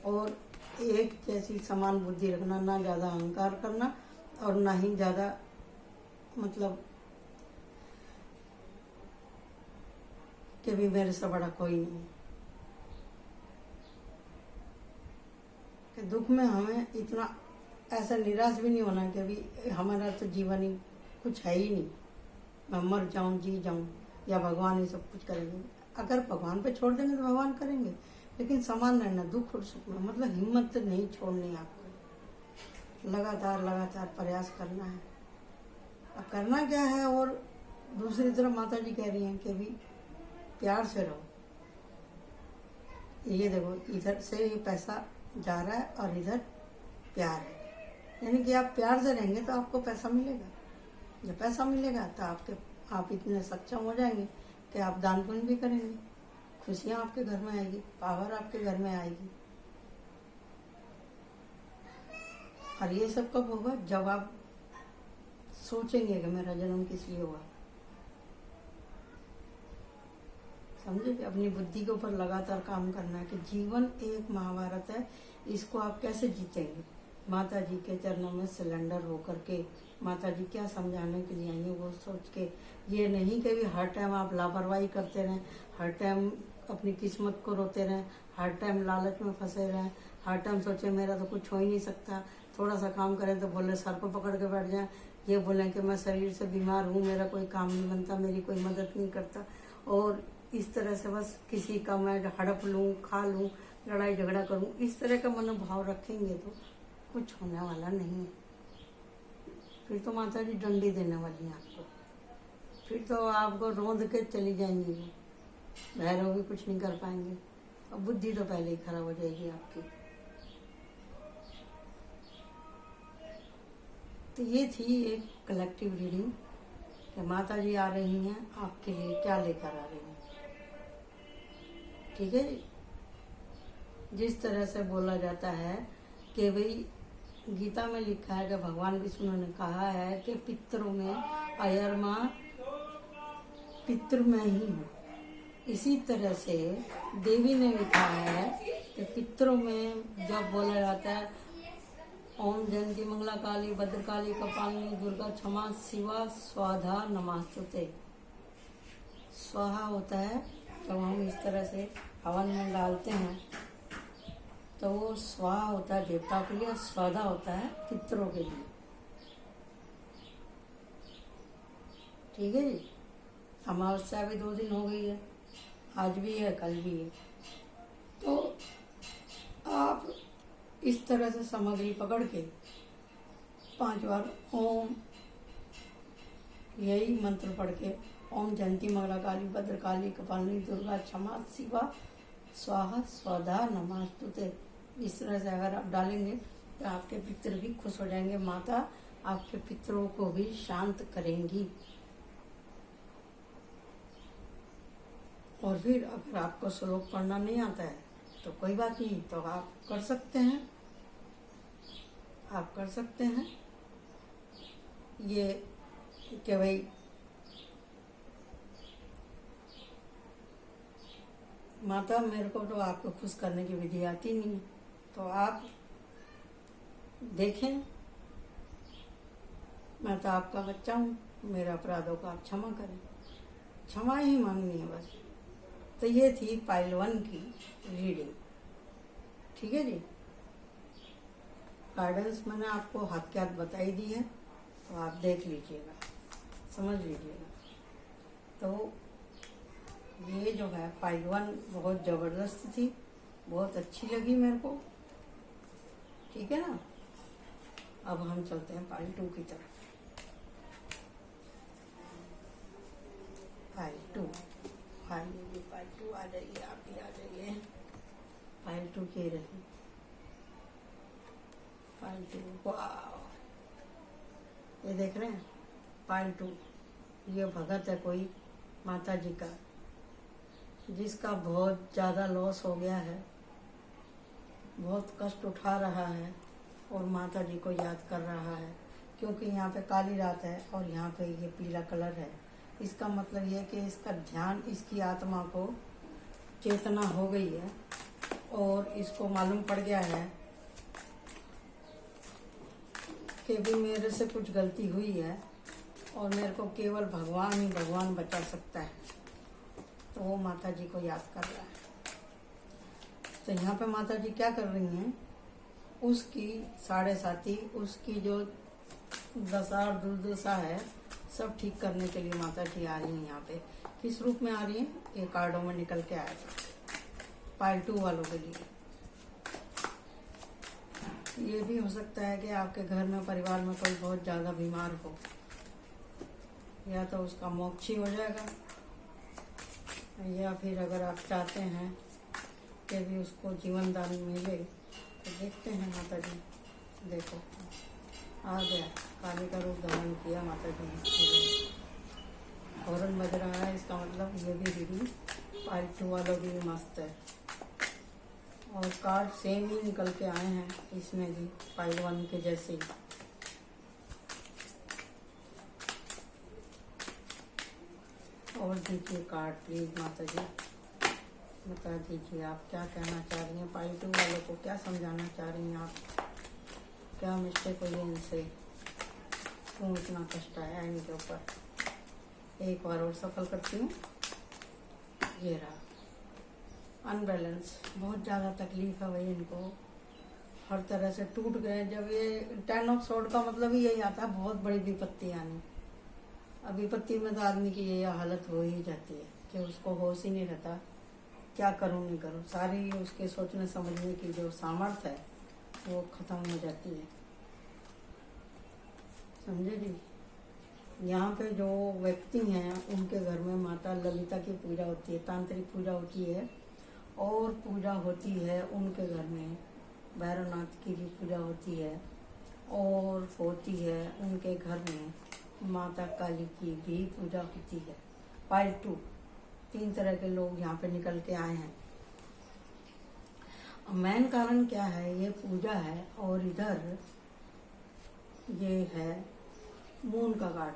और एक जैसी समान बुद्धि रखना, ना ज्यादा अहंकार करना और ना ही ज्यादा मतलब कि भी मेरे से बड़ा कोई नहीं है। कि दुख में हमें इतना ऐसा निराश भी नहीं होना कि अभी हमारा तो जीवन ही कुछ है ही नहीं, मैं मर जाऊं जी जाऊं या भगवान ही सब कुछ करेंगे। अगर भगवान पे छोड़ देंगे तो भगवान करेंगे, लेकिन समान रहना दुख और सुख में, मतलब हिम्मत नहीं छोड़नी आपको, लगातार प्रयास करना है। अब करना क्या है, और दूसरी तरफ माता जी कह रही हैं कि भी प्यार से रहो, ये देखो, इधर से ये पैसा जा रहा है और इधर प्यार है, यानी कि आप प्यार से रहेंगे तो आपको पैसा मिलेगा। जब पैसा मिलेगा तो आप इतने सक्षम हो जाएंगे कि आप दान पुण्य भी करेंगे, खुशियाँ आपके घर में आएगी, पावर आपके घर में आएगी। और ये सब कब होगा? जब आप सोचेंगे कि मेरा जन्म किस लिए हुआ। समझे? अपनी बुद्धि के ऊपर लगातार काम करना है कि जीवन एक महाभारत है, इसको आप कैसे जीतेंगे। माता जी के चरणों में सिलेंडर होकर के माता जी क्या समझाने के लिए आएंगे वो सोच के, ये नहीं कि भी हर टाइम आप लापरवाही करते रहें, हर टाइम अपनी किस्मत को रोते रहें, हर टाइम लालच में फंसे रहें, हर टाइम सोचे मेरा तो कुछ हो ही नहीं सकता। थोड़ा सा काम करें तो बोले सर को पकड़ के बैठ जाएं, ये बोलें कि मैं शरीर से बीमार हूँ, मेरा कोई काम नहीं बनता, मेरी कोई मदद नहीं करता, और इस तरह से बस किसी का मैं हड़प लूँ, खा लूँ, लड़ाई झगड़ा करूँ, इस तरह का मनोभाव रखेंगे तो कुछ होने वाला नहीं है। फिर तो माता जी डंडी देने वाली हैं आपको, फिर तो आपको रोंद के चली जाएंगी, वो भैरव भी कुछ नहीं कर पाएंगे, और बुद्धि तो पहले ही खराब हो जाएगी आपकी। तो ये थी एक कलेक्टिव रीडिंग कि माता जी आ रही हैं आपके लिए, क्या लेकर आ रही हैं। ठीक है जी। जिस तरह से बोला जाता है कि भाई गीता में लिखा है कि भगवान विष्णु ने कहा है कि पितरों में अयरमा पितृ में ही हूँ, इसी तरह से देवी ने लिखा है कि पितरों में जब बोला जाता है ओम जयंती मंगला काली भद्रकाली कपालिनी दुर्गा क्षमा शिवा स्वाधा नमस्तुते। स्वाहा होता है जब हम इस तरह से हवन में डालते हैं तो वो स्वाहा होता है देवता के लिए, स्वाधा होता है पितरों के लिए। ठीक है जी। अमावस्या भी 2 दिन हो गई है, आज भी है कल भी है। तो आप इस तरह से सामग्री पकड़ के 5 बार ओम यही मंत्र पढ़ के ओम जयंती मंगला काली भद्रकाली कपालिनी दुर्गा क्षमा शिवा स्वाहा स्वाधा नमस्तुते, इस तरह से अगर आप डालेंगे तो आपके पितृ भी खुश हो जाएंगे, माता आपके पितरों को भी शांत करेंगी। और फिर अगर आपको श्लोक पढ़ना नहीं आता है तो कोई बात नहीं, तो आप कर सकते हैं, आप कर सकते हैं ये कि भाई माता मेरे को तो आपको खुश करने की विधि आती नहीं है, तो आप देखें मैं तो आपका बच्चा हूँ, मेरे अपराधों को आप क्षमा करें, क्षमा ही मांगनी है बस। तो ये थी पाइल 1 की रीडिंग। ठीक है जी। गाइडेंस मैंने आपको हाथ के हाथ बताई दी है, तो आप देख लीजिएगा, समझ लीजिएगा। तो ये जो है पाइल 1 बहुत ज़बरदस्त थी, बहुत अच्छी लगी मेरे को। ठीक है ना। अब हम चलते हैं पाइल 2 की तरफ। पाइल 2 आ जाइए, आप भी आ जाइए। पाइल 2 की रही पाइल 2। वाह, ये देख रहे हैं पाइल 2, ये भगत है कोई माता जी का, जिसका बहुत ज़्यादा लॉस हो गया है, बहुत कष्ट उठा रहा है और माता जी को याद कर रहा है, क्योंकि यहाँ पे काली रात है और यहाँ पे ये पीला कलर है। इसका मतलब ये कि इसका ध्यान, इसकी आत्मा को चेतना हो गई है और इसको मालूम पड़ गया है कि भी मेरे से कुछ गलती हुई है और मेरे को केवल भगवान ही भगवान बचा सकता है, तो वो माता जी को याद कर रहा है। तो यहाँ पे माता जी क्या कर रही हैं, उसकी 7.5 उसकी जो दशा और दुर्दशा है सब ठीक करने के लिए माता जी आ रही हैं। यहाँ पे किस रूप में आ रही हैं, ये कार्डों में निकल के आया था पाइल 2 वालों के लिए। ये भी हो सकता है कि आपके घर में, परिवार में कोई बहुत ज़्यादा बीमार हो, या तो उसका मोक्ष ही हो जाएगा, या फिर अगर आप चाहते हैं के भी उसको जीवन दान मिले। तो देखते हैं माता जी। देखो आ गया, काली का रूप धारण किया माता जी ने। हॉर्न बज रहा है, इसका मतलब ये भी दीदी पालतू वालों भी मस्त है। और कार्ड सेम ही निकल के आए हैं इसमें भी, फाइल 1 के जैसे ही। और दीजिए कार्ड प्लीज माता जी, बता दीजिए आप क्या कहना चाह रही हैं, पालतू वालों को क्या समझाना चाह रही हैं आप, क्या मिस्टेक हुई है इनसे, क्यों इतना कष्ट आया इनके ऊपर। एक बार और सफल करती हूँ। ये रहा अनबैलेंस, बहुत ज़्यादा तकलीफ है भाई इनको, हर तरह से टूट गए। जब ये 10 ऑफ सोर्ड का मतलब ही यही आता है, बहुत बड़ी विपत्ति आनी। अब विपत्ति में तो आदमी की ये हालत हो ही जाती है कि उसको होश ही नहीं रहता, क्या करूं नहीं करूं। सारी उसके सोचने समझने की जो सामर्थ्य है वो खत्म हो जाती है, समझे जी। यहाँ पे जो व्यक्ति हैं उनके घर में माता ललिता की पूजा होती है, तांत्रिक पूजा होती है। और पूजा होती है उनके घर में भैरवनाथ की भी पूजा होती है। और होती है उनके घर में माता काली की भी पूजा होती है। पाइल 2, 3 तरह के लोग यहाँ पे निकल के आए हैं। मेन कारण क्या है, ये पूजा है। और इधर ये है मून का कार्ड,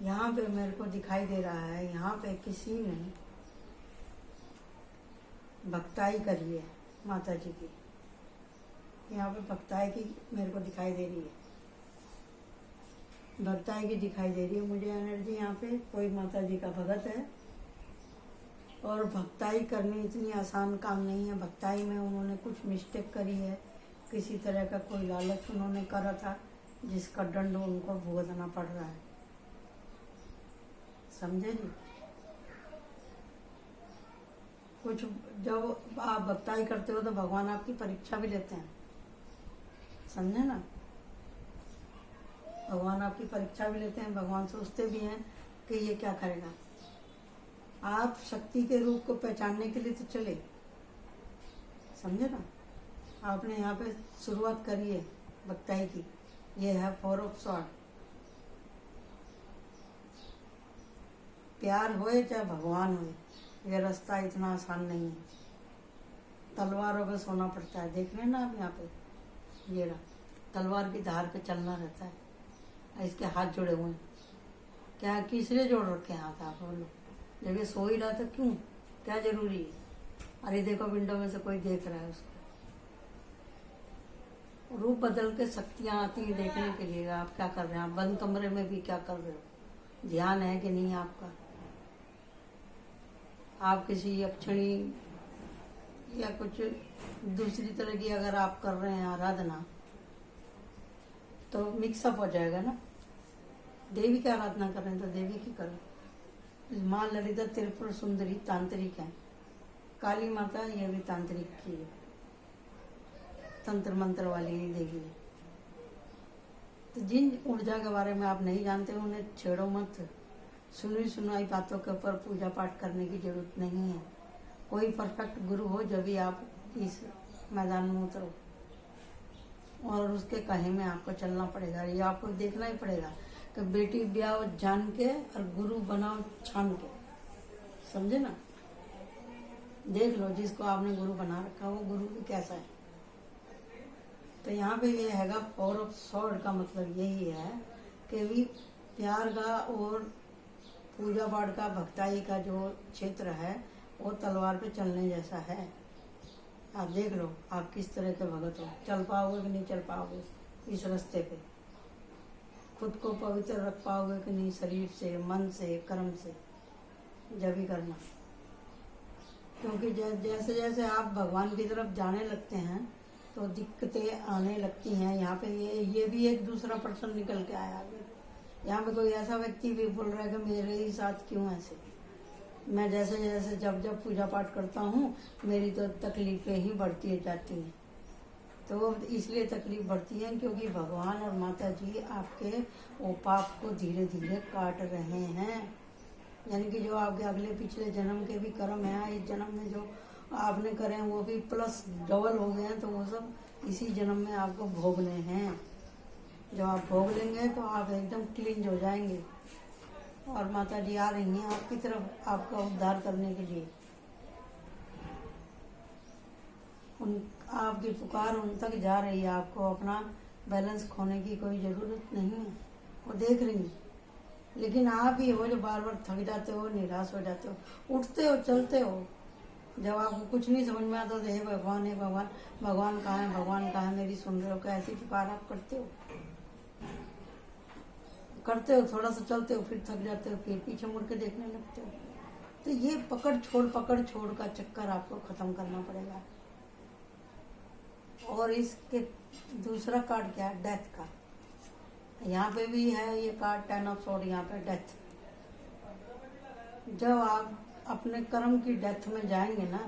यहाँ पे मेरे को दिखाई दे रहा है। यहाँ पे किसी ने भक्ताई करी है माता जी की, यहाँ पे भक्ताई की मेरे को दिखाई दे रही है, भक्ताई की दिखाई दे रही है मुझे एनर्जी। यहाँ पे कोई माता जी का भगत है और भक्ताई करनी इतनी आसान काम नहीं है। भक्ताई में उन्होंने कुछ मिस्टेक करी है, किसी तरह का कोई लालच उन्होंने करा था जिसका दंड उनको भुगतना पड़ रहा है, समझे जी। कुछ जब आप भक्ताई करते हो तो भगवान आपकी परीक्षा भी लेते हैं, समझे ना। भगवान आपकी परीक्षा भी लेते हैं, भगवान सोचते भी हैं कि ये क्या करेगा। आप शक्ति के रूप को पहचानने के लिए तो चले, समझे ना। आपने यहाँ पे शुरुआत करी है भक्ताई की, ये है 4 ऑफ स्वॉर्ड। प्यार होए चाहे भगवान होए, ये रास्ता इतना आसान नहीं है, तलवारों पे सोना पड़ता है। देख लेना आप यहाँ पे, ये रहा तलवार की धार पे चलना रहता है। इसके हाथ जुड़े हुए हैं, क्या किसने जोड़ रखे हैं हाथ आप बोलो। जब ये सो ही रहा था क्यों, क्या जरूरी है। अरे देखो विंडो में से कोई देख रहा है उसको। रूप बदल के शक्तियाँ आती हैं देखने के लिए। आप क्या कर रहे हैं, आप बंद कमरे में भी क्या कर रहे हो, ध्यान है कि नहीं आपका। आप किसी यक्षिणी या कुछ दूसरी तरह की अगर आप कर रहे हैं आराधना तो मिक्सअप हो जाएगा ना। देवी की आराधना कर रहे हैं तो देवी की करो। माँ ललिता त्रिपुर सुंदरी तांत्रिक है, काली माता ये भी तांत्रिक की है, तंत्र मंत्र वाली देवी है। तो जिन ऊर्जा के बारे में आप नहीं जानते उन्हें छेड़ो मत। सुनी सुनाई बातों के ऊपर पूजा पाठ करने की जरूरत नहीं है। कोई परफेक्ट गुरु हो जब भी आप इस मैदान में उतरो, और उसके कहे में आपको चलना पड़ेगा। ये आपको देखना ही पड़ेगा कि बेटी ब्याह जान के और गुरु बनाओ छान के, समझे ना। देख लो जिसको आपने गुरु बना रखा वो गुरु भी कैसा है। तो यहाँ पे ये हैगा 4 ऑफ स्वॉर्ड का मतलब यही है कि भी प्यार का और पूजा पाठ का भक्ताई का जो क्षेत्र है वो तलवार पे चलने जैसा है। आप देख लो आप किस तरह के भगत हो, चल पाओगे कि नहीं चल पाओगे इस रास्ते पे, खुद को पवित्र रख पाओगे कि नहीं, शरीर से, मन से, कर्म से, जब भी करना। क्योंकि जैसे जैसे आप भगवान की तरफ जाने लगते हैं तो दिक्कतें आने लगती हैं। यहाँ पे ये भी एक दूसरा पर्सन निकल के आया आगे। यहाँ पे कोई ऐसा व्यक्ति भी बोल रहा है कि मेरे ही साथ क्यों ऐसे, मैं जैसे जैसे जब पूजा पाठ करता हूँ मेरी तो तकलीफें ही बढ़ती जाती हैं। तो इसलिए तकलीफ बढ़ती है क्योंकि भगवान और माता जी आपके वो पाप को धीरे धीरे काट रहे हैं। यानी कि जो आपके अगले पिछले जन्म के भी कर्म है, इस जन्म में जो आपने करे वो भी प्लस डबल हो गए हैं, तो वो सब इसी जन्म में आपको भोगने हैं। जब आप भोग लेंगे तो आप एकदम क्लीन हो जाएंगे। और माता जी आ रही हैं आपकी तरफ, आपका उद्धार करने के लिए। उन आपकी पुकार उन तक जा रही है। आपको अपना बैलेंस खोने की कोई ज़रूरत नहीं है, वो देख रही हैं। लेकिन आप ही हो जो बार बार थक जाते हो, निराश हो जाते हो, उठते हो चलते हो। जब आपको कुछ नहीं समझ में आता तो हे भगवान, हे भगवान, भगवान कहाँ है, भगवान कहाँ है, मेरी सुन रहे हो? कैसी पुकार आप करते हो। थोड़ा सा चलते हो, फिर थक जाते हो, फिर पीछे मुड़ के देखने लगते हो। तो ये पकड़ छोड़ का चक्कर आपको खत्म करना पड़ेगा। और इसके दूसरा कार्ड क्या है? डेथ का। यहाँ पे भी है ये कार्ड 10 ऑफ स्वॉर्ड, यहाँ पे डेथ। जब आप अपने कर्म की डेथ में जाएंगे ना,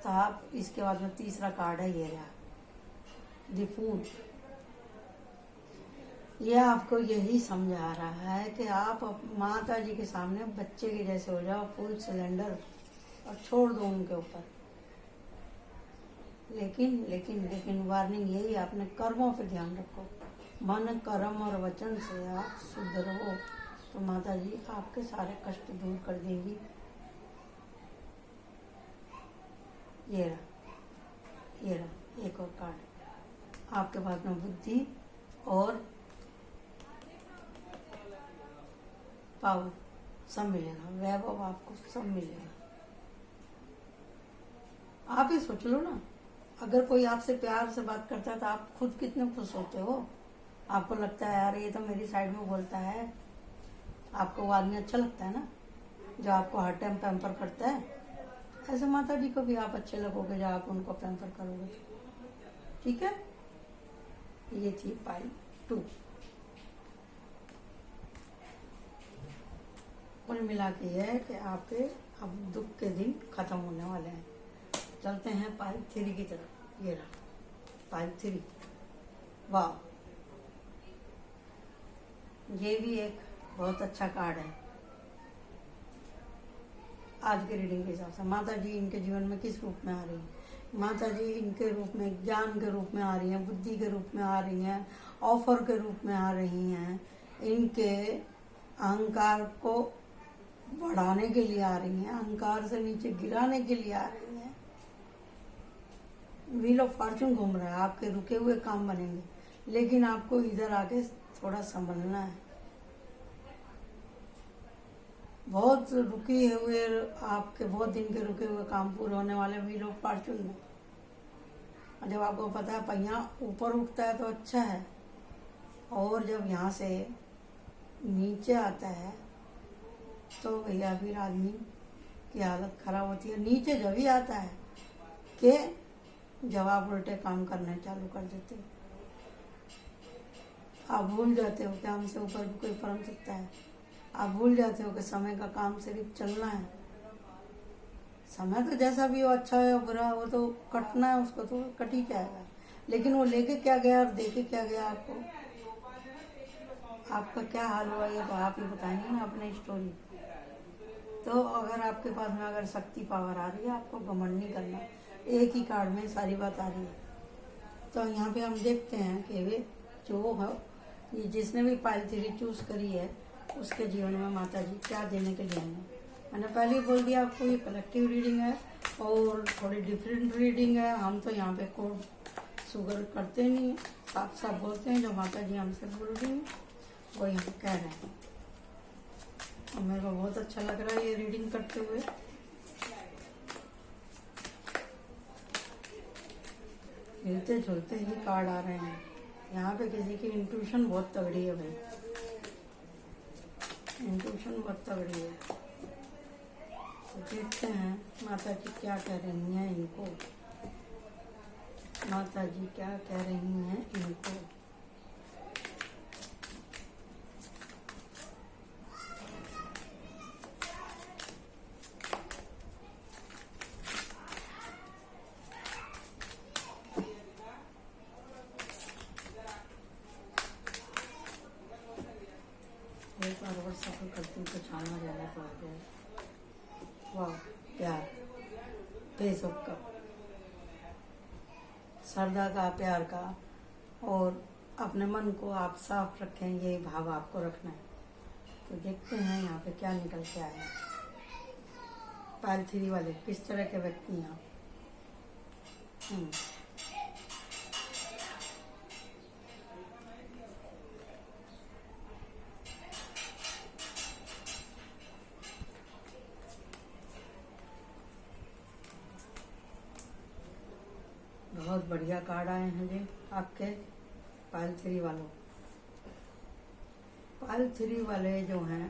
तो आप इसके बाद में तीसरा कार्ड है ये रहा, द फूल। ये आपको यही समझा रहा है कि आप माता जी के सामने बच्चे के जैसे हो जाओ, फुल सिलेंडर, और छोड़ दो उनके ऊपर। लेकिन वार्निंग यही, अपने कर्मों पे ध्यान रखो। मन, कर्म और वचन से आप शुद्ध रहो, तो माता जी आपके सारे कष्ट दूर कर देंगी। ये रहा एक और कार्ड। आपके पास में बुद्धि और पावर सब मिलेगा, वैभव आपको सब मिलेगा। आप ही सोच लो ना, अगर कोई आपसे प्यार से बात करता है तो आप खुद कितने खुश होते हो। आपको लगता है यार ये तो मेरी साइड में बोलता है। आपको वो आदमी अच्छा लगता है ना, जो आपको हर टाइम पैम्पर करता है। ऐसे माता जी को भी आप अच्छे लगोगे जब आप उनको पैम्पर करोगे। ठीक है, ये थी पाइल 2। कुल मिला के है कि आपके अब दुख के दिन खत्म होने वाले हैं। चलते हैं पाइल 3 की तरफ। ये रहा पाइल 3। वाह, ये भी एक बहुत अच्छा कार्ड है आज के रीडिंग के हिसाब से। माता जी इनके जीवन में किस रूप में आ रही है? माता जी इनके रूप में ज्ञान के रूप में आ रही हैं, बुद्धि के रूप में आ रही हैं, ऑफर के रूप में आ रही हैं, इनके अहंकार को बढ़ाने के लिए आ रही हैं, अहंकार से नीचे गिराने के लिए आ रही हैं। व्हील ऑफ फॉर्चून घूम रहा है, आपके रुके हुए काम बनेंगे। लेकिन आपको इधर आके थोड़ा संभलना है। बहुत रुके हुए आपके बहुत दिन के रुके हुए काम पूरे होने वाले व्हील ऑफ फॉर्चून में। जब आपको पता है पहिया ऊपर उठता है तो अच्छा है, और जब यहाँ से नीचे आता है तो भैया फिर आदमी की हालत खराब होती है। नीचे जब ही आता है कि जब आप उल्टे काम करने चालू कर देते हो, आप भूल जाते हो कि हमसे ऊपर भी कोई परम सत्ता है। आप भूल जाते हो कि समय का काम सिर्फ चलना है। समय तो जैसा भी हो, अच्छा है बुरा है, वो तो कटना है, उसको तो कट ही जाएगा। लेकिन वो लेके क्या गया और देके क्या गया आपको, आपका क्या हाल हुआ, ये तो आप ही बताएंगे ना अपनी स्टोरी। तो अगर आपके पास में अगर शक्ति पावर आ रही है, आपको घमंड नहीं करना। एक ही कार्ड में सारी बात आ रही है। तो यहाँ पे हम देखते हैं कि वे जो है, ये जिसने भी पाइल 3 चूज करी है, उसके जीवन में माता जी क्या देने के लिए हैं। मैंने पहले ही बोल दिया आपको, ये कलेक्टिव रीडिंग है और थोड़ी डिफरेंट रीडिंग है। हम तो यहाँ पे कोड शुगर करते नहीं है, साफ साफ बोलते हैं। जो माता जी हमसे बोल रही हैं वो यहाँ कह रहे हैं, और मेरे को बहुत अच्छा लग रहा है ये रीडिंग करते हुए। मिलते जुलते ही कार्ड आ रहे हैं। यहाँ पे किसी की इंट्यूशन बहुत तगड़ी है भाई, इंट्यूशन बहुत तगड़ी है। तो देखते हैं माता जी क्या कह रही हैं इनको, माता जी क्या कह रही हैं इनको। एक बार और सफल करती हूँ तो छाना जाना तो आ गया। वाह, प्यार। फेसबुक का, श्रद्धा का, प्यार का, और अपने मन को आप साफ रखें, ये भाव आपको रखना है। तो देखते हैं यहाँ पे क्या निकल के आया। पायल 3 वाले किस तरह के व्यक्ति हैं आप? बहुत बढ़िया कार्ड आए हैं जी आपके पायल 3 वालों। पायल 3 वाले जो हैं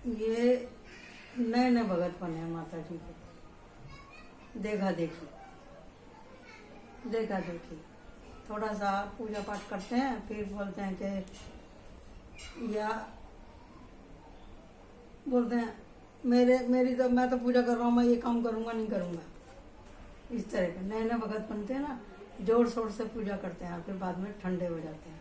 ये नए नए भगत बने हैं माता जी के। देखा देखी थोड़ा सा पूजा पाठ करते हैं, फिर बोलते हैं कि या बोलते हैं मैं तो पूजा कर रहा हूँ, मैं ये काम करूँगा नहीं करूँगा। इस तरह के नए नए भगत बनते हैं ना, जोर शोर से पूजा करते हैं, फिर बाद में ठंडे हो जाते हैं।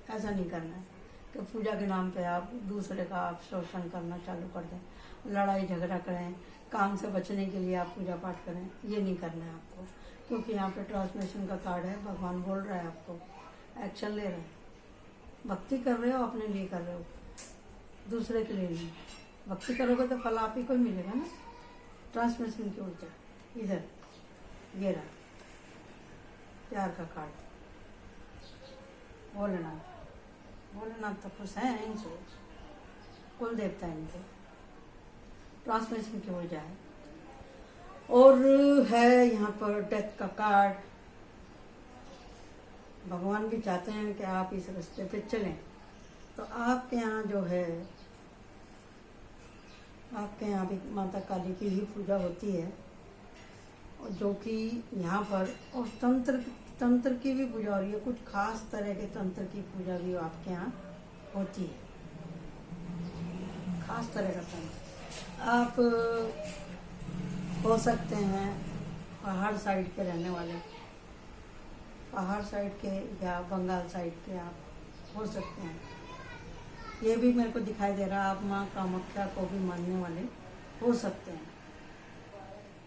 ऐसा नहीं करना है कि पूजा के नाम पे आप दूसरे का आप शोषण करना चालू कर दें, लड़ाई झगड़ा करें, काम से बचने के लिए आप पूजा पाठ करें। ये नहीं करना है आपको, क्योंकि यहाँ पे ट्रांसमिशन का कार्ड है। भगवान बोल रहा है आपको, एक्शन ले रहे हैं। भक्ति कर रहे हो, अपने लिए कर रहे हो, दूसरे के लिए नहीं। भक्ति करोगे तो फल आप ही को मिलेगा ना। ट्रांसमिशन की ऊर्जा इधर ये रहा, प्यार का कार्ड। भोलेनाथ तो खुश हैं इनसे, कुल देवता इनके। ट्रांसमिशन की ऊर्जा है। और है यहाँ पर डेथ का कार्ड। भगवान भी चाहते हैं कि आप इस रास्ते पे चलें। तो आपके यहाँ जो है, आपके यहाँ भी माता काली की ही पूजा होती है, और जो कि यहाँ पर और तंत्र की भी पूजा हो रही है। कुछ खास तरह के तंत्र की पूजा भी आपके यहाँ होती है, खास तरह का तंत्र। आप हो सकते हैं पहाड़ साइड के रहने वाले, पहाड़ साइड के या बंगाल साइड के आप हो सकते हैं। ये भी मेरे को दिखाई दे रहा है, आप माँ कामाख्या को भी मानने वाले हो सकते हैं,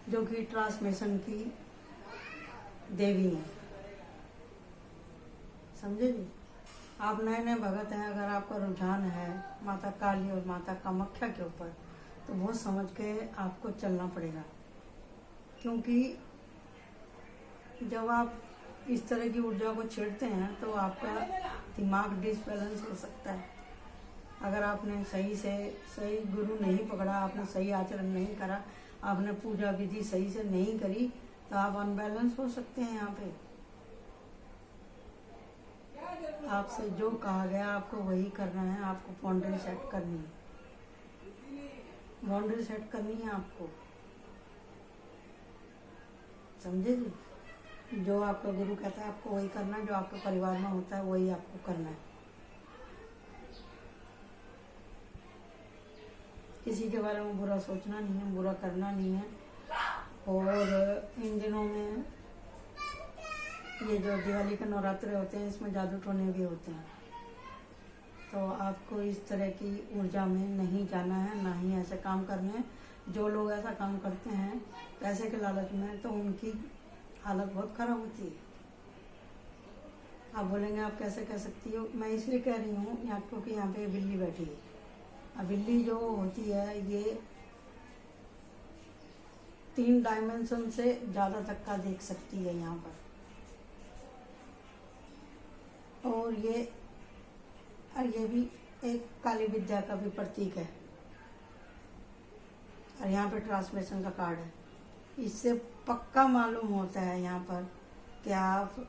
जो कि ट्रांसमिशन की देवी है। समझे जी? आप नए नए भगत हैं, अगर आपका रुझान है माता काली और माता कामाख्या के ऊपर, तो बहुत समझ के आपको चलना पड़ेगा। क्योंकि जब आप इस तरह की ऊर्जा को छेड़ते हैं तो आपका दिमाग डिसबैलेंस हो सकता है। अगर आपने सही गुरु नहीं पकड़ा, आपने सही आचरण नहीं करा, आपने पूजा विधि सही से नहीं करी, तो आप अनबैलेंस हो सकते हैं। यहाँ पे आपसे जो कहा गया आपको वही करना है। आपको बाउंड्री सेट करनी है, बाउंड्री सेट करनी है आपको। समझे जी? जो आपका गुरु कहता है आपको वही करना है, जो आपके परिवार में होता है वही आपको करना है। किसी के बारे में बुरा सोचना नहीं है, बुरा करना नहीं है। और इन दिनों में ये जो दिवाली के नवरात्रे होते हैं, इसमें जादू टोने भी होते हैं। तो आपको इस तरह की ऊर्जा में नहीं जाना है, ना ही ऐसे काम करने हैं। जो लोग ऐसा काम करते हैं पैसे के लालच में, तो उनकी हालत बहुत खराब होती है। आप बोलेंगे आप कैसे कह सकती हो? मैं इसलिए कह रही हूँ यहाँ, क्योंकि यहाँ पे बिल्ली बैठी है। अब बिल्ली जो होती है ये 3 डायमेंशन से ज़्यादा तक का देख सकती है यहाँ पर। और ये भी एक काली विद्या का भी प्रतीक है। और यहाँ पे ट्रांसमिशन का कार्ड है। इससे पक्का मालूम होता है यहाँ पर कि आप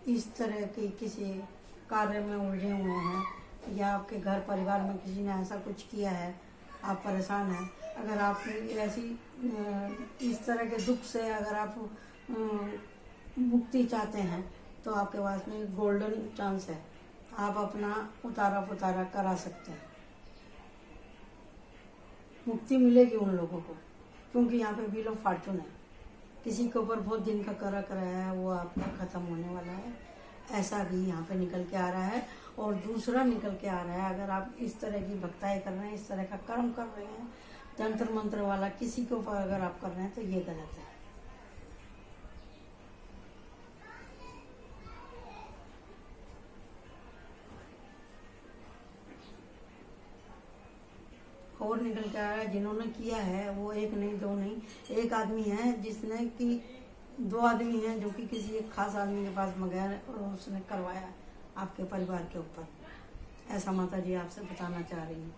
इस तरह के किसी कार्य में उलझे हुए हैं, या आपके घर परिवार में किसी ने ऐसा कुछ किया है, आप परेशान हैं। अगर आप ऐसी इस तरह के दुख से अगर आप मुक्ति चाहते हैं, तो आपके पास में गोल्डन चांस है। आप अपना उतारा पुतारा करा सकते हैं, मुक्ति मिलेगी उन लोगों को। क्योंकि यहाँ पे व्हील ऑफ फॉर्चून है। किसी के ऊपर बहुत दिन का करा कराया है, वो आपका ख़त्म होने वाला है। ऐसा भी यहाँ पे निकल के आ रहा है। और दूसरा निकल के आ रहा है, अगर आप इस तरह की भक्ताएं कर रहे हैं, इस तरह का कर्म कर रहे हैं, तंत्र मंत्र वाला किसी के ऊपर अगर आप कर रहे हैं तो ये गलत है। और निकल के आ रहा है, जिन्होंने किया है वो एक नहीं दो नहीं, एक आदमी है जिसने कि 2 आदमी हैं जो कि किसी एक खास आदमी के पास में गए और उसने करवाया आपके परिवार के ऊपर। ऐसा माता जी आपसे बताना चाह रही हैं।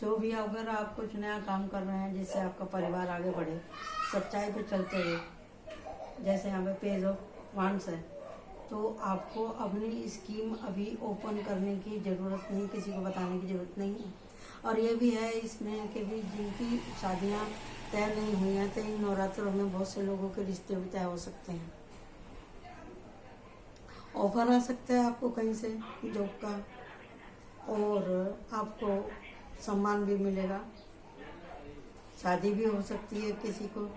जो भी अगर आप कुछ नया काम कर रहे हैं जिससे आपका परिवार आगे बढ़े, सच्चाई पे चलते हुए, जैसे यहाँ पे पेज ऑफ वांड्स है, तो आपको अपनी स्कीम अभी ओपन करने की ज़रूरत नहीं, किसी को बताने की ज़रूरत नहीं है। और ये भी है इसमें कि भी जिनकी शादियाँ तय नहीं हुई हैं, तो इन नवरात्रों में बहुत से लोगों के रिश्ते भी तय हो सकते हैं। ऑफर आ सकता है आपको कहीं से जॉब का, और आपको सम्मान भी मिलेगा। शादी भी हो सकती है, किसी को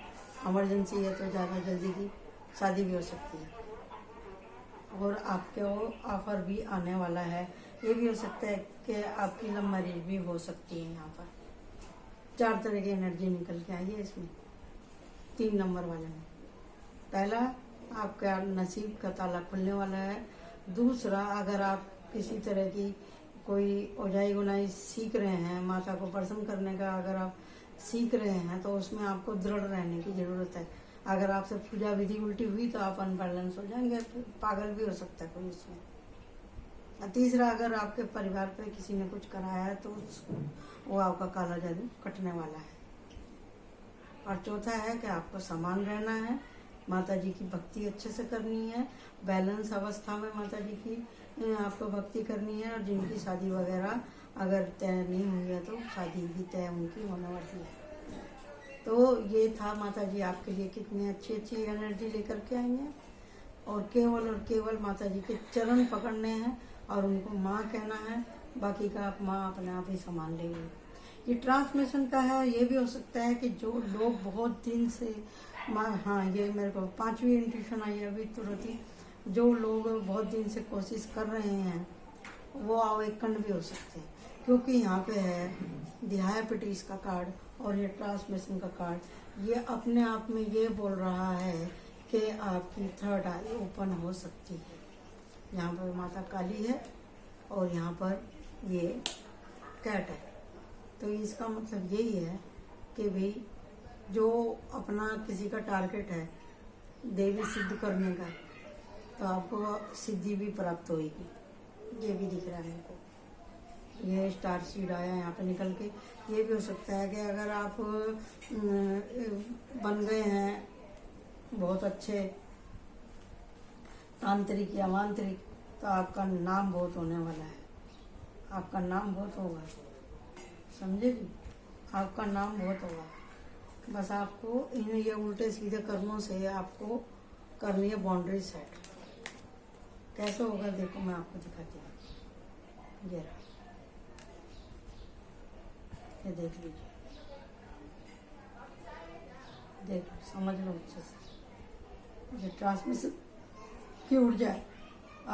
इमरजेंसी है तो ज़्यादा जल्दी की शादी भी हो सकती है। और आपके वो ऑफर भी आने वाला है। ये भी हो सकता है कि आपकी लव मैरिज भी हो सकती है। यहाँ पर 4 तरह की एनर्जी निकल के आई है इसमें, 3 नंबर वाले में। पहला, आपका नसीब का ताला खुलने वाला है। दूसरा, अगर आप किसी तरह की कोई ओझाई गुनाई सीख रहे हैं, माता को प्रसन्न करने का अगर आप सीख रहे हैं, तो उसमें आपको दृढ़ रहने की ज़रूरत है। अगर आपसे पूजा विधि उल्टी हुई तो आप अनबैलेंस हो जाएंगे, फिर पागल भी हो सकता है कोई इसमें। तीसरा, अगर आपके परिवार पे किसी ने कुछ कराया है तो वो आपका काला जादू कटने वाला है। और चौथा है कि आपको समान रहना है, माता जी की भक्ति अच्छे से करनी है, बैलेंस अवस्था में माता जी की आपको भक्ति करनी है। और जिनकी शादी वगैरह अगर तय नहीं हुई है तो शादी भी तय उनकी होने वाली है। तो ये था माता जी आपके लिए कितनी अच्छी अच्छी एनर्जी लेकर के आई हैं। और केवल माता जी के चरण पकड़ने हैं और उनको माँ कहना है, बाकी का आप माँ अपने आप ही संभाल लेंगे। ये ट्रांसमिशन का है। ये भी हो सकता है कि जो लोग बहुत दिन से हाँ, ये मेरे को 5वीं इंट्यूशन आई है अभी तुरंत ही। जो लोग बहुत दिन से कोशिश कर रहे हैं वो अवेकन भी हो सकते हैं, क्योंकि यहाँ पे है द हायर पिटीज का कार्ड और ये ट्रांसमिशन का कार्ड। ये अपने आप में ये बोल रहा है कि आपकी 3rd आई ओपन हो सकती है। यहाँ पर माता काली है और यहाँ पर ये कैट है। तो इसका मतलब यही है कि भाई जो अपना किसी का टारगेट है देवी सिद्ध करने का, तो आपको सिद्धि भी प्राप्त होगी। ये भी दिख रहा है मेरे को। ये स्टार सीड आया यहाँ पे निकल के। ये भी हो सकता है कि अगर आप बन गए हैं बहुत अच्छे तांत्रिक या मांत्रिक, तो आपका नाम बहुत होने वाला है। आपका नाम बहुत होगा, समझे जी? आपका नाम बहुत होगा। बस आपको इन ये उल्टे सीधे कर्मों से आपको करनी है बाउंड्री सेट। कैसे होगा देखो, मैं आपको दिखाती हूँ। ये देख लीजिए, देखो समझ लो अच्छे से। ये ट्रांसमिशन की ऊर्जा है।